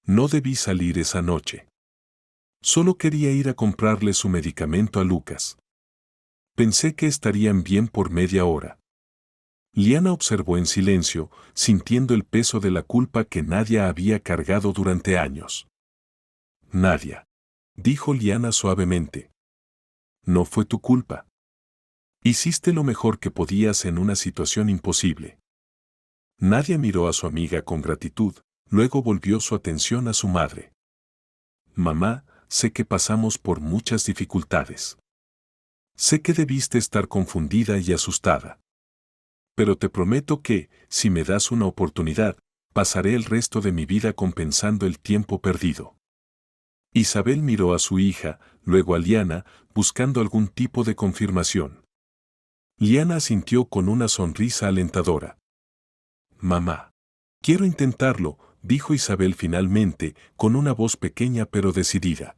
No debí salir esa noche. Solo quería ir a comprarle su medicamento a Lucas. Pensé que estarían bien por media hora». Liana observó en silencio, sintiendo el peso de la culpa que Nadia había cargado durante años. «Nadia», dijo Liana suavemente. «No fue tu culpa. Hiciste lo mejor que podías en una situación imposible». Nadia miró a su amiga con gratitud, luego volvió su atención a su madre. «Mamá, sé que pasamos por muchas dificultades. Sé que debiste estar confundida y asustada. Pero te prometo que, si me das una oportunidad, pasaré el resto de mi vida compensando el tiempo perdido. Isabel miró a su hija, luego a Liana, buscando algún tipo de confirmación. Liana asintió con una sonrisa alentadora. Mamá. Quiero intentarlo, dijo Isabel finalmente, con una voz pequeña pero decidida.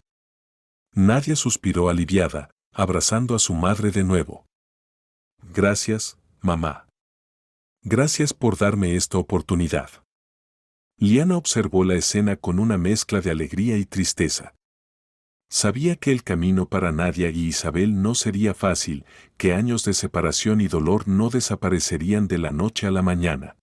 Nadia suspiró aliviada, abrazando a su madre de nuevo. Gracias, mamá. Gracias por darme esta oportunidad. Liana observó la escena con una mezcla de alegría y tristeza. Sabía que el camino para Nadia y Isabel no sería fácil, que años de separación y dolor no desaparecerían de la noche a la mañana.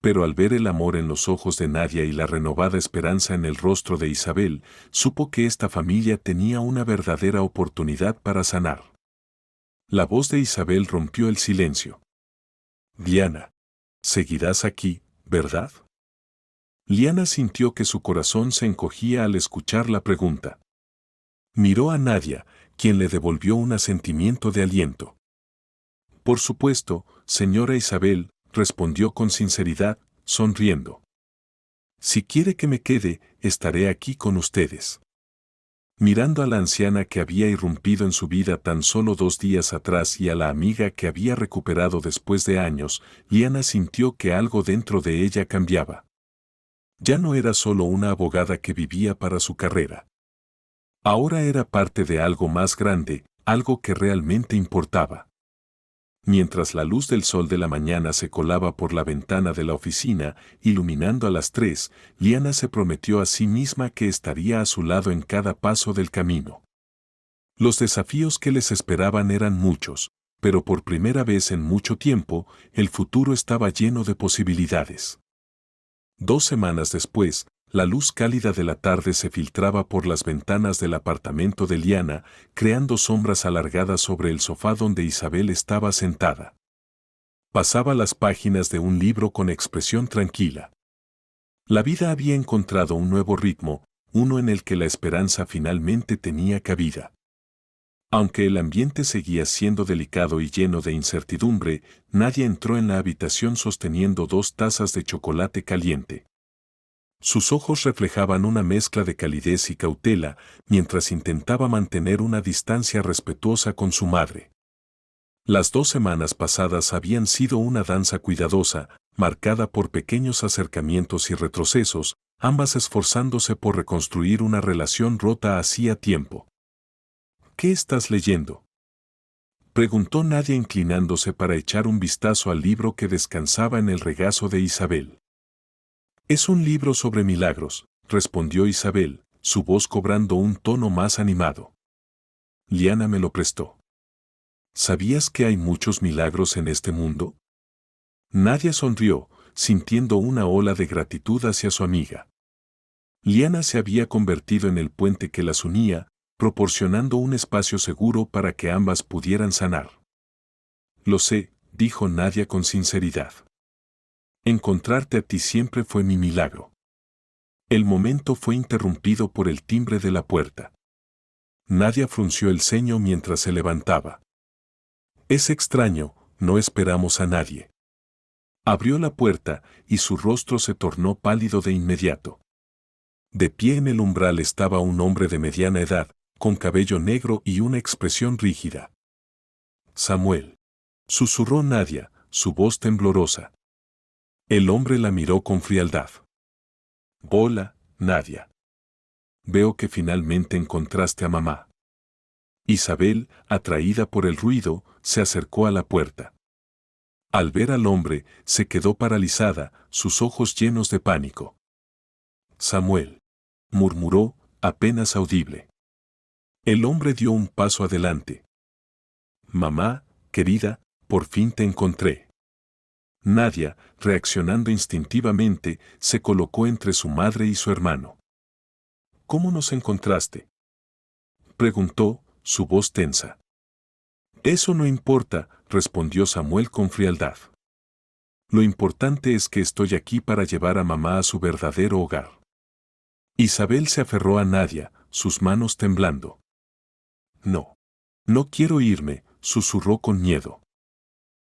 Pero al ver el amor en los ojos de Nadia y la renovada esperanza en el rostro de Isabel, supo que esta familia tenía una verdadera oportunidad para sanar. La voz de Isabel rompió el silencio. Liana, seguirás aquí, ¿verdad? Liana sintió que su corazón se encogía al escuchar la pregunta. Miró a Nadia, quien le devolvió un asentimiento de aliento. Por supuesto, señora Isabel, respondió con sinceridad, sonriendo. Si quiere que me quede, estaré aquí con ustedes. Mirando a la anciana que había irrumpido en su vida tan solo 2 días atrás y a la amiga que había recuperado después de años, Liana sintió que algo dentro de ella cambiaba. Ya no era solo una abogada que vivía para su carrera. Ahora era parte de algo más grande, algo que realmente importaba. Mientras la luz del sol de la mañana se colaba por la ventana de la oficina, iluminando a las 3, Liana se prometió a sí misma que estaría a su lado en cada paso del camino. Los desafíos que les esperaban eran muchos, pero por primera vez en mucho tiempo, el futuro estaba lleno de posibilidades. 2 semanas después, la luz cálida de la tarde se filtraba por las ventanas del apartamento de Liana, creando sombras alargadas sobre el sofá donde Isabel estaba sentada. Pasaba las páginas de un libro con expresión tranquila. La vida había encontrado un nuevo ritmo, uno en el que la esperanza finalmente tenía cabida. Aunque el ambiente seguía siendo delicado y lleno de incertidumbre, Nadia entró en la habitación sosteniendo 2 tazas de chocolate caliente. Sus ojos reflejaban una mezcla de calidez y cautela, mientras intentaba mantener una distancia respetuosa con su madre. Las 2 semanas pasadas habían sido una danza cuidadosa, marcada por pequeños acercamientos y retrocesos, ambas esforzándose por reconstruir una relación rota hacía tiempo. ¿Qué estás leyendo?, preguntó Nadia inclinándose para echar un vistazo al libro que descansaba en el regazo de Isabel. Es un libro sobre milagros, respondió Isabel, su voz cobrando un tono más animado. Liana me lo prestó. ¿Sabías que hay muchos milagros en este mundo? Nadia sonrió, sintiendo una ola de gratitud hacia su amiga. Liana se había convertido en el puente que las unía, proporcionando un espacio seguro para que ambas pudieran sanar. Lo sé, dijo Nadia con sinceridad. Encontrarte a ti siempre fue mi milagro. El momento fue interrumpido por el timbre de la puerta. Nadia frunció el ceño mientras se levantaba. Es extraño, no esperamos a nadie. Abrió la puerta y su rostro se tornó pálido de inmediato. De pie en el umbral estaba un hombre de mediana edad, con cabello negro y una expresión rígida. Samuel, susurró Nadia, su voz temblorosa. El hombre la miró con frialdad. Hola, Nadia. Veo que finalmente encontraste a mamá. Isabel, atraída por el ruido, se acercó a la puerta. Al ver al hombre, se quedó paralizada, sus ojos llenos de pánico. Samuel, murmuró, apenas audible. El hombre dio un paso adelante. Mamá, querida, por fin te encontré. Nadia, reaccionando instintivamente, se colocó entre su madre y su hermano. ¿Cómo nos encontraste?, preguntó, su voz tensa. Eso no importa, respondió Samuel con frialdad. Lo importante es que estoy aquí para llevar a mamá a su verdadero hogar. Isabel se aferró a Nadia, sus manos temblando. No. No quiero irme, susurró con miedo.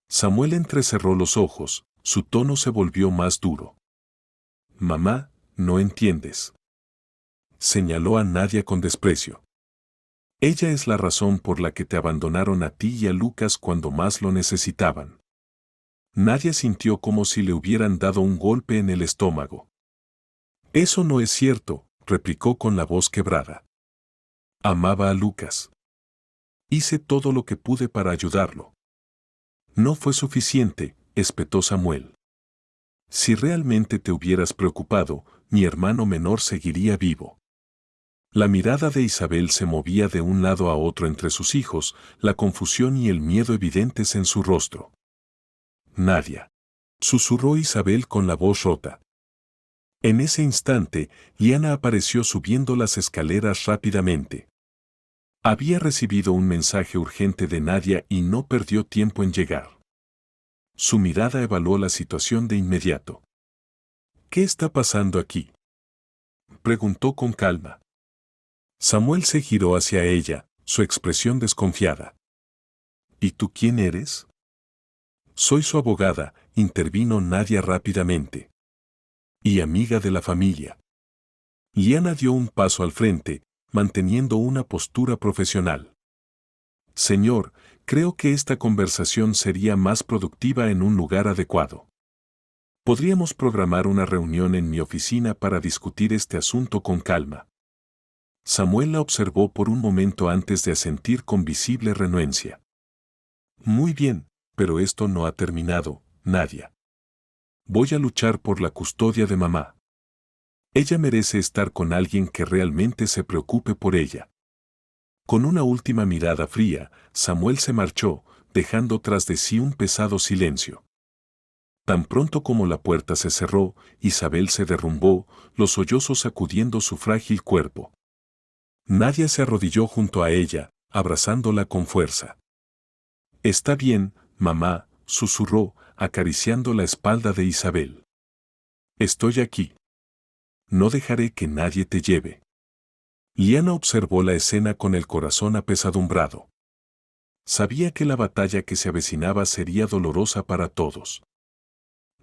Samuel entrecerró los ojos, su tono se volvió más duro. Mamá, no entiendes. Señaló a Nadia con desprecio. Ella es la razón por la que te abandonaron a ti y a Lucas cuando más lo necesitaban. Nadia sintió como si le hubieran dado un golpe en el estómago. Eso no es cierto, replicó con la voz quebrada. Amaba a Lucas. Hice todo lo que pude para ayudarlo. No fue suficiente, espetó Samuel. Si realmente te hubieras preocupado, mi hermano menor seguiría vivo. La mirada de Isabel se movía de un lado a otro entre sus hijos, la confusión y el miedo evidentes en su rostro. Nadia, susurró Isabel con la voz rota. En ese instante, Liana apareció subiendo las escaleras rápidamente. Había recibido un mensaje urgente de Nadia y no perdió tiempo en llegar. Su mirada evaluó la situación de inmediato. ¿Qué está pasando aquí?, preguntó con calma. Samuel se giró hacia ella, su expresión desconfiada. ¿Y tú quién eres? Soy su abogada, intervino Nadia rápidamente. Y amiga de la familia. Liana dio un paso al frente, manteniendo una postura profesional. Señor, creo que esta conversación sería más productiva en un lugar adecuado. Podríamos programar una reunión en mi oficina para discutir este asunto con calma. Samuel la observó por un momento antes de asentir con visible renuencia. Muy bien, pero esto no ha terminado, Nadia. Voy a luchar por la custodia de mamá. Ella merece estar con alguien que realmente se preocupe por ella. Con una última mirada fría, Samuel se marchó, dejando tras de sí un pesado silencio. Tan pronto como la puerta se cerró, Isabel se derrumbó, los sollozos sacudiendo su frágil cuerpo. Nadia se arrodilló junto a ella, abrazándola con fuerza. Está bien, mamá, susurró, acariciando la espalda de Isabel. Estoy aquí. No dejaré que nadie te lleve. Liana observó la escena con el corazón apesadumbrado. Sabía que la batalla que se avecinaba sería dolorosa para todos.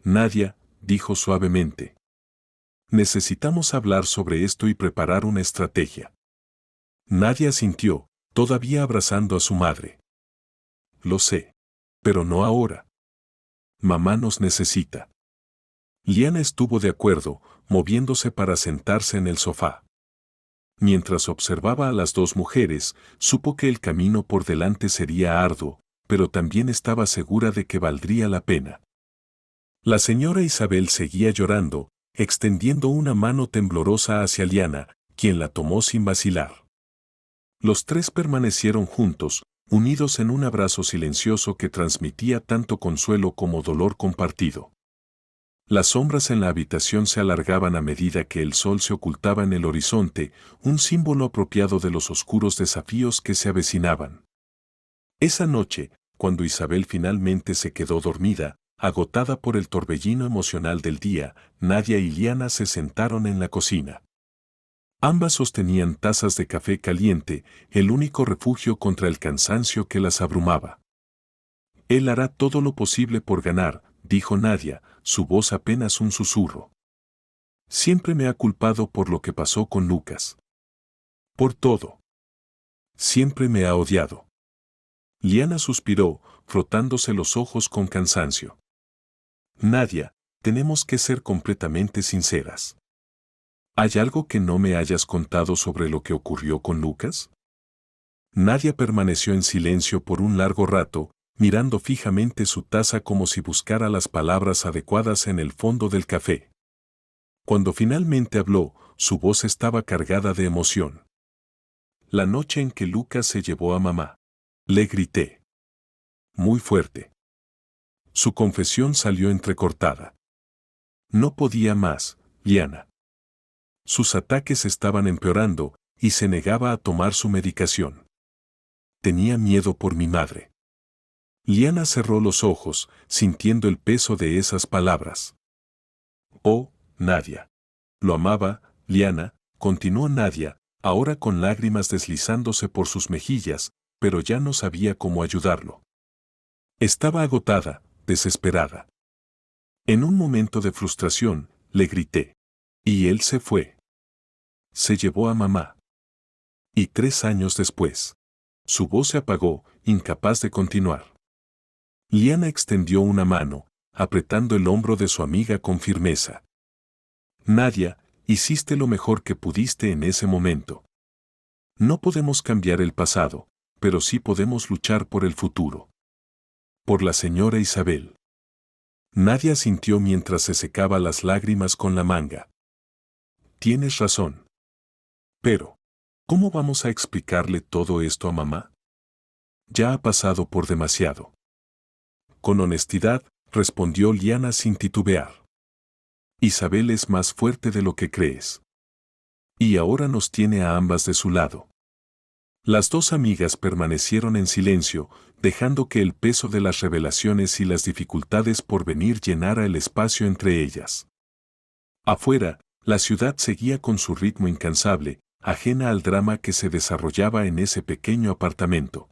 Nadia, dijo suavemente. Necesitamos hablar sobre esto y preparar una estrategia. Nadia asintió, todavía abrazando a su madre. Lo sé. Pero no ahora. Mamá nos necesita. Liana estuvo de acuerdo, moviéndose para sentarse en el sofá. Mientras observaba a las dos mujeres, supo que el camino por delante sería arduo, pero también estaba segura de que valdría la pena. La señora Isabel seguía llorando, extendiendo una mano temblorosa hacia Liana, quien la tomó sin vacilar. Los tres permanecieron juntos, unidos en un abrazo silencioso que transmitía tanto consuelo como dolor compartido. Las sombras en la habitación se alargaban a medida que el sol se ocultaba en el horizonte, un símbolo apropiado de los oscuros desafíos que se avecinaban. Esa noche, cuando Isabel finalmente se quedó dormida, agotada por el torbellino emocional del día, Nadia y Liana se sentaron en la cocina. Ambas sostenían tazas de café caliente, el único refugio contra el cansancio que las abrumaba. Él hará todo lo posible por ganar, dijo Nadia, su voz apenas un susurro. Siempre me ha culpado por lo que pasó con Lucas. Por todo. Siempre me ha odiado. Liana suspiró, frotándose los ojos con cansancio. Nadia, tenemos que ser completamente sinceras. ¿Hay algo que no me hayas contado sobre lo que ocurrió con Lucas? Nadia permaneció en silencio por un largo rato, mirando fijamente su taza como si buscara las palabras adecuadas en el fondo del café. Cuando finalmente habló, su voz estaba cargada de emoción. La noche en que Lucas se llevó a mamá. Le grité. Muy fuerte. Su confesión salió entrecortada. No podía más, Liana. Sus ataques estaban empeorando, y se negaba a tomar su medicación. Tenía miedo por mi madre. Liana cerró los ojos, sintiendo el peso de esas palabras. Oh, Nadia. Lo amaba, Liana, continuó Nadia, ahora con lágrimas deslizándose por sus mejillas, pero ya no sabía cómo ayudarlo. Estaba agotada, desesperada. En un momento de frustración, le grité. Y él se fue. Se llevó a mamá. Y 3 años después, su voz se apagó, incapaz de continuar. Liana extendió una mano, apretando el hombro de su amiga con firmeza. Nadia, hiciste lo mejor que pudiste en ese momento. No podemos cambiar el pasado, pero sí podemos luchar por el futuro. Por la señora Isabel. Nadia sintió mientras se secaba las lágrimas con la manga. Tienes razón. Pero, ¿cómo vamos a explicarle todo esto a mamá? Ya ha pasado por demasiado. Con honestidad, respondió Liana sin titubear. Isabel es más fuerte de lo que crees. Y ahora nos tiene a ambas de su lado. Las dos amigas permanecieron en silencio, dejando que el peso de las revelaciones y las dificultades por venir llenara el espacio entre ellas. Afuera, la ciudad seguía con su ritmo incansable, ajena al drama que se desarrollaba en ese pequeño apartamento.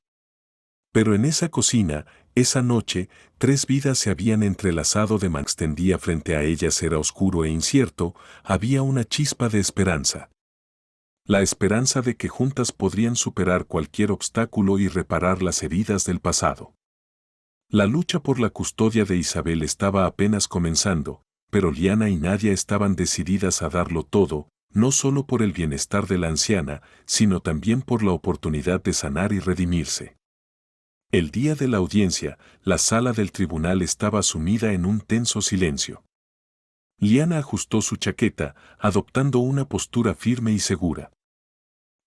Pero en esa cocina, esa noche, 3 vidas se habían entrelazado de manera extendida frente a ellas era oscuro e incierto, había una chispa de esperanza. La esperanza de que juntas podrían superar cualquier obstáculo y reparar las heridas del pasado. La lucha por la custodia de Isabel estaba apenas comenzando, pero Liana y Nadia estaban decididas a darlo todo, no solo por el bienestar de la anciana, sino también por la oportunidad de sanar y redimirse. El día de la audiencia, la sala del tribunal estaba sumida en un tenso silencio. Liana ajustó su chaqueta, adoptando una postura firme y segura.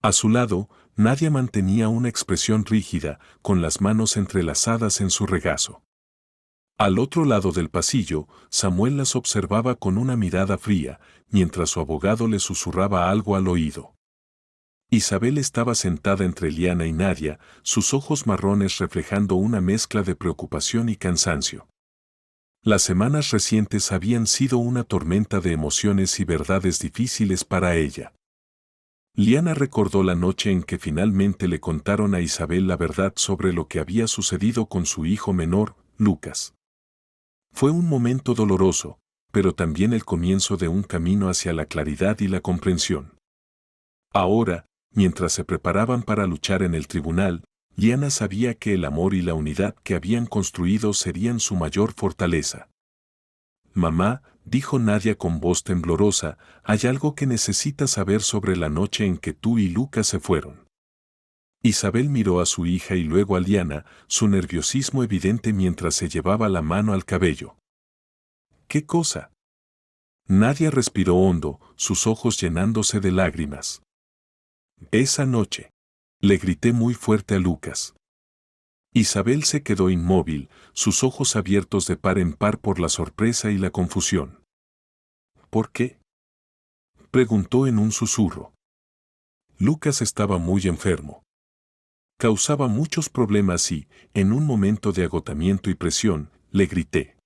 A su lado, Nadia mantenía una expresión rígida, con las manos entrelazadas en su regazo. Al otro lado del pasillo, Samuel las observaba con una mirada fría, mientras su abogado le susurraba algo al oído. Isabel estaba sentada entre Liana y Nadia, sus ojos marrones reflejando una mezcla de preocupación y cansancio. Las semanas recientes habían sido una tormenta de emociones y verdades difíciles para ella. Liana recordó la noche en que finalmente le contaron a Isabel la verdad sobre lo que había sucedido con su hijo menor, Lucas. Fue un momento doloroso, pero también el comienzo de un camino hacia la claridad y la comprensión. Ahora, mientras se preparaban para luchar en el tribunal, Liana sabía que el amor y la unidad que habían construido serían su mayor fortaleza. Mamá, dijo Nadia con voz temblorosa, hay algo que necesitas saber sobre la noche en que tú y Lucas se fueron. Isabel miró a su hija y luego a Liana, su nerviosismo evidente mientras se llevaba la mano al cabello. ¿Qué cosa? Nadia respiró hondo, sus ojos llenándose de lágrimas. Esa noche. Le grité muy fuerte a Lucas. Isabel se quedó inmóvil, sus ojos abiertos de par en par por la sorpresa y la confusión. ¿Por qué? Preguntó en un susurro. Lucas estaba muy enfermo. Causaba muchos problemas y, en un momento de agotamiento y presión, le grité.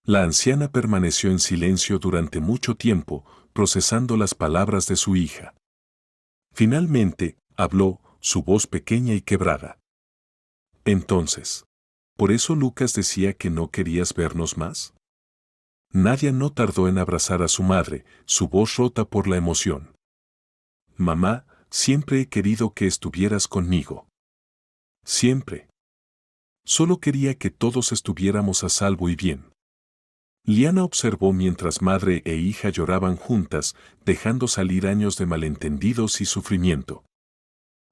La anciana permaneció en silencio durante mucho tiempo, procesando las palabras de su hija. Finalmente, habló, su voz pequeña y quebrada. Entonces, ¿por eso Lucas decía que no querías vernos más? Nadia no tardó en abrazar a su madre, su voz rota por la emoción. Mamá, siempre he querido que estuvieras conmigo. Siempre. Solo quería que todos estuviéramos a salvo y bien. Liana observó mientras madre e hija lloraban juntas, dejando salir años de malentendidos y sufrimiento.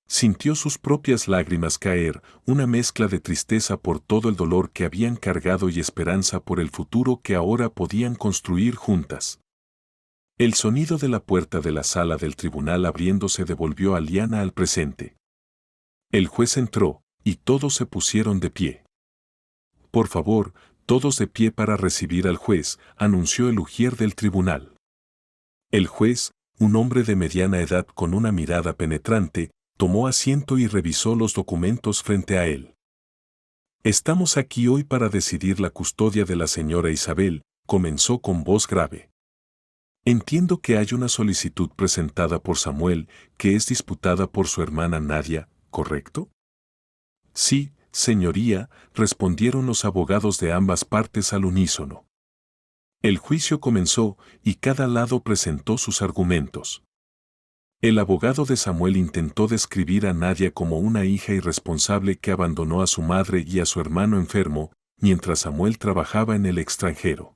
Sintió sus propias lágrimas caer, una mezcla de tristeza por todo el dolor que habían cargado y esperanza por el futuro que ahora podían construir juntas. El sonido de la puerta de la sala del tribunal abriéndose devolvió a Liana al presente. El juez entró, y todos se pusieron de pie. Por favor, todos de pie para recibir al juez, anunció el ujier del tribunal. El juez, un hombre de mediana edad con una mirada penetrante, tomó asiento y revisó los documentos frente a él. Estamos aquí hoy para decidir la custodia de la señora Isabel, comenzó con voz grave. Entiendo que hay una solicitud presentada por Samuel, que es disputada por su hermana Nadia, ¿correcto? Sí, señoría, respondieron los abogados de ambas partes al unísono. El juicio comenzó y cada lado presentó sus argumentos. El abogado de Samuel intentó describir a Nadia como una hija irresponsable que abandonó a su madre y a su hermano enfermo, mientras Samuel trabajaba en el extranjero.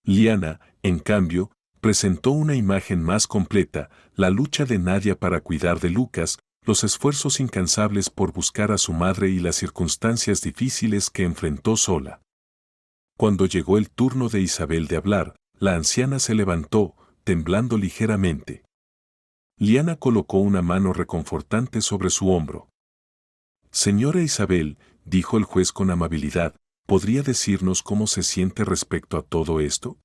Liana, en cambio, presentó una imagen más completa, la lucha de Nadia para cuidar de Lucas, los esfuerzos incansables por buscar a su madre y las circunstancias difíciles que enfrentó sola. Cuando llegó el turno de Isabel de hablar, la anciana se levantó, temblando ligeramente. Liana colocó una mano reconfortante sobre su hombro. Señora Isabel, dijo el juez con amabilidad, ¿podría decirnos cómo se siente respecto a todo esto?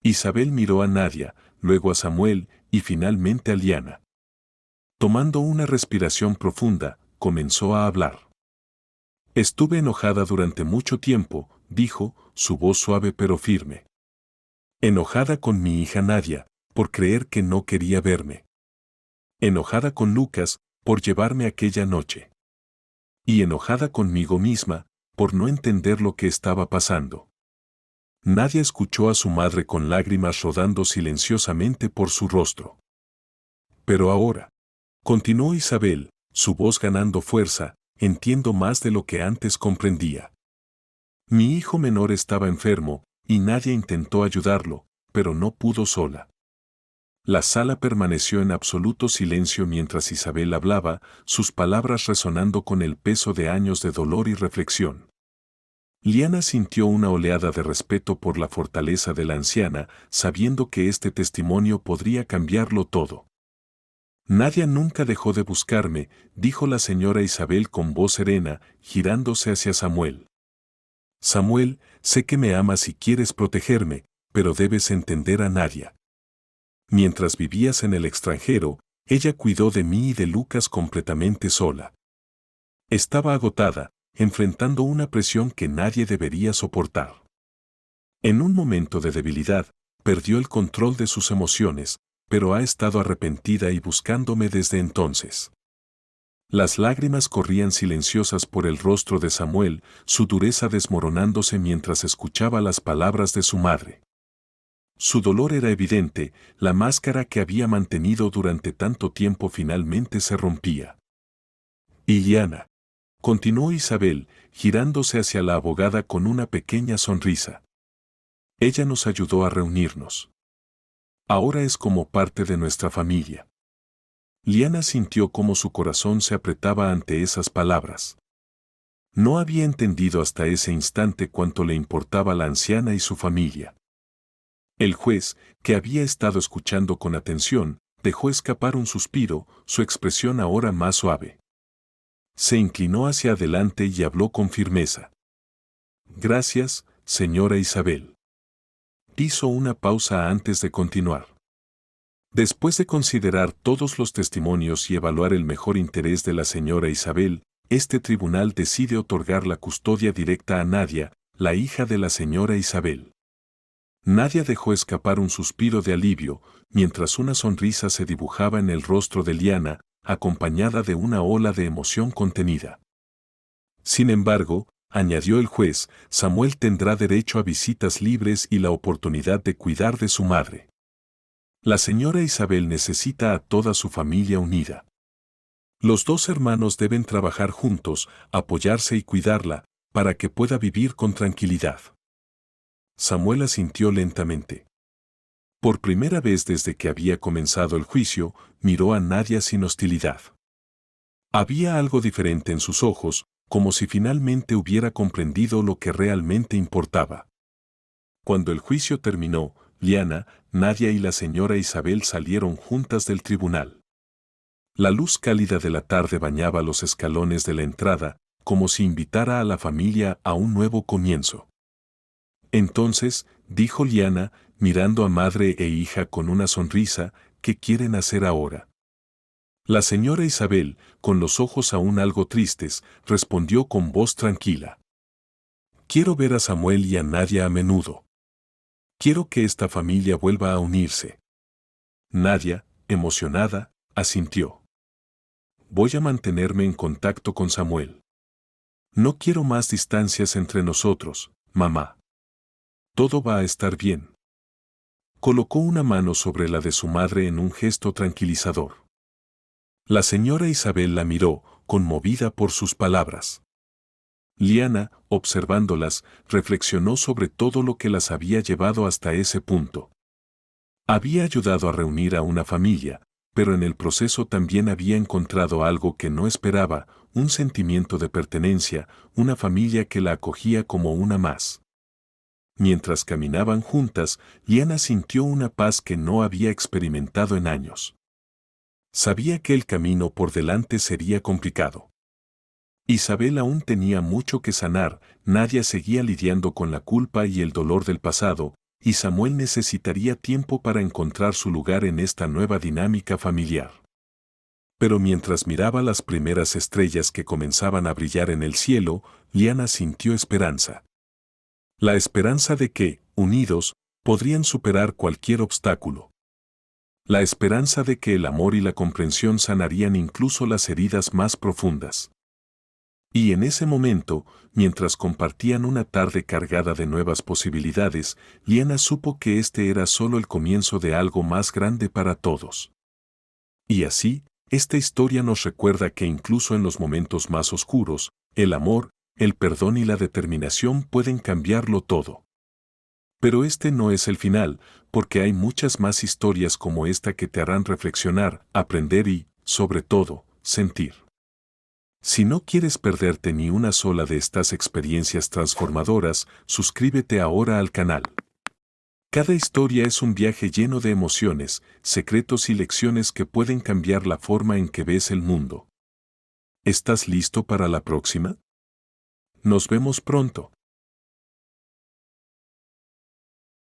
Isabel miró a Nadia, luego a Samuel y finalmente a Liana. Tomando una respiración profunda, comenzó a hablar. Estuve enojada durante mucho tiempo, dijo, su voz suave pero firme. Enojada con mi hija Nadia, por creer que no quería verme. Enojada con Lucas, por llevarme aquella noche. Y enojada conmigo misma, por no entender lo que estaba pasando. Nadia escuchó a su madre con lágrimas rodando silenciosamente por su rostro. Pero ahora, continuó Isabel, su voz ganando fuerza, entiendo más de lo que antes comprendía. Mi hijo menor estaba enfermo, y Nadia intentó ayudarlo, pero no pudo sola. La sala permaneció en absoluto silencio mientras Isabel hablaba, sus palabras resonando con el peso de años de dolor y reflexión. Liana sintió una oleada de respeto por la fortaleza de la anciana, sabiendo que este testimonio podría cambiarlo todo. Nadia nunca dejó de buscarme, dijo la señora Isabel con voz serena, girándose hacia Samuel. Samuel, sé que me amas y quieres protegerme, pero debes entender a Nadia. Mientras vivías en el extranjero, ella cuidó de mí y de Lucas completamente sola. Estaba agotada, enfrentando una presión que nadie debería soportar. En un momento de debilidad, perdió el control de sus emociones, pero ha estado arrepentida y buscándome desde entonces. Las lágrimas corrían silenciosas por el rostro de Samuel, su dureza desmoronándose mientras escuchaba las palabras de su madre. Su dolor era evidente, la máscara que había mantenido durante tanto tiempo finalmente se rompía. Y Liana, continuó Isabel, girándose hacia la abogada con una pequeña sonrisa. Ella nos ayudó a reunirnos. Ahora es como parte de nuestra familia. Liana sintió cómo su corazón se apretaba ante esas palabras. No había entendido hasta ese instante cuánto le importaba la anciana y su familia. El juez, que había estado escuchando con atención, dejó escapar un suspiro, su expresión ahora más suave. Se inclinó hacia adelante y habló con firmeza. Gracias, señora Isabel. Hizo una pausa antes de continuar. Después de considerar todos los testimonios y evaluar el mejor interés de la señora Isabel, este tribunal decide otorgar la custodia directa a Nadia, la hija de la señora Isabel. Nadia dejó escapar un suspiro de alivio, mientras una sonrisa se dibujaba en el rostro de Liana, acompañada de una ola de emoción contenida. Sin embargo, añadió el juez, Samuel tendrá derecho a visitas libres y la oportunidad de cuidar de su madre. La señora Isabel necesita a toda su familia unida. Los dos hermanos deben trabajar juntos, apoyarse y cuidarla, para que pueda vivir con tranquilidad. Samuel asintió lentamente. Por primera vez desde que había comenzado el juicio, miró a Nadia sin hostilidad. Había algo diferente en sus ojos, como si finalmente hubiera comprendido lo que realmente importaba. Cuando el juicio terminó, Liana, Nadia y la señora Isabel salieron juntas del tribunal. La luz cálida de la tarde bañaba los escalones de la entrada, como si invitara a la familia a un nuevo comienzo. Entonces, dijo Liana, mirando a madre e hija con una sonrisa, ¿qué quieren hacer ahora? La señora Isabel, con los ojos aún algo tristes, respondió con voz tranquila. Quiero ver a Samuel y a Nadia a menudo. Quiero que esta familia vuelva a unirse. Nadia, emocionada, asintió. Voy a mantenerme en contacto con Samuel. No quiero más distancias entre nosotros, mamá. Todo va a estar bien. Colocó una mano sobre la de su madre en un gesto tranquilizador. La señora Isabel la miró, conmovida por sus palabras. Liana, observándolas, reflexionó sobre todo lo que las había llevado hasta ese punto. Había ayudado a reunir a una familia, pero en el proceso también había encontrado algo que no esperaba, un sentimiento de pertenencia, una familia que la acogía como una más. Mientras caminaban juntas, Liana sintió una paz que no había experimentado en años. Sabía que el camino por delante sería complicado. Isabel aún tenía mucho que sanar, Nadia seguía lidiando con la culpa y el dolor del pasado, y Samuel necesitaría tiempo para encontrar su lugar en esta nueva dinámica familiar. Pero mientras miraba las primeras estrellas que comenzaban a brillar en el cielo, Liana sintió esperanza. La esperanza de que, unidos, podrían superar cualquier obstáculo. La esperanza de que el amor y la comprensión sanarían incluso las heridas más profundas. Y en ese momento, mientras compartían una tarde cargada de nuevas posibilidades, Liana supo que este era solo el comienzo de algo más grande para todos. Y así, esta historia nos recuerda que incluso en los momentos más oscuros, el amor, el perdón y la determinación pueden cambiarlo todo. Pero este no es el final, porque hay muchas más historias como esta que te harán reflexionar, aprender y, sobre todo, sentir. Si no quieres perderte ni una sola de estas experiencias transformadoras, suscríbete ahora al canal. Cada historia es un viaje lleno de emociones, secretos y lecciones que pueden cambiar la forma en que ves el mundo. ¿Estás listo para la próxima? Nos vemos pronto.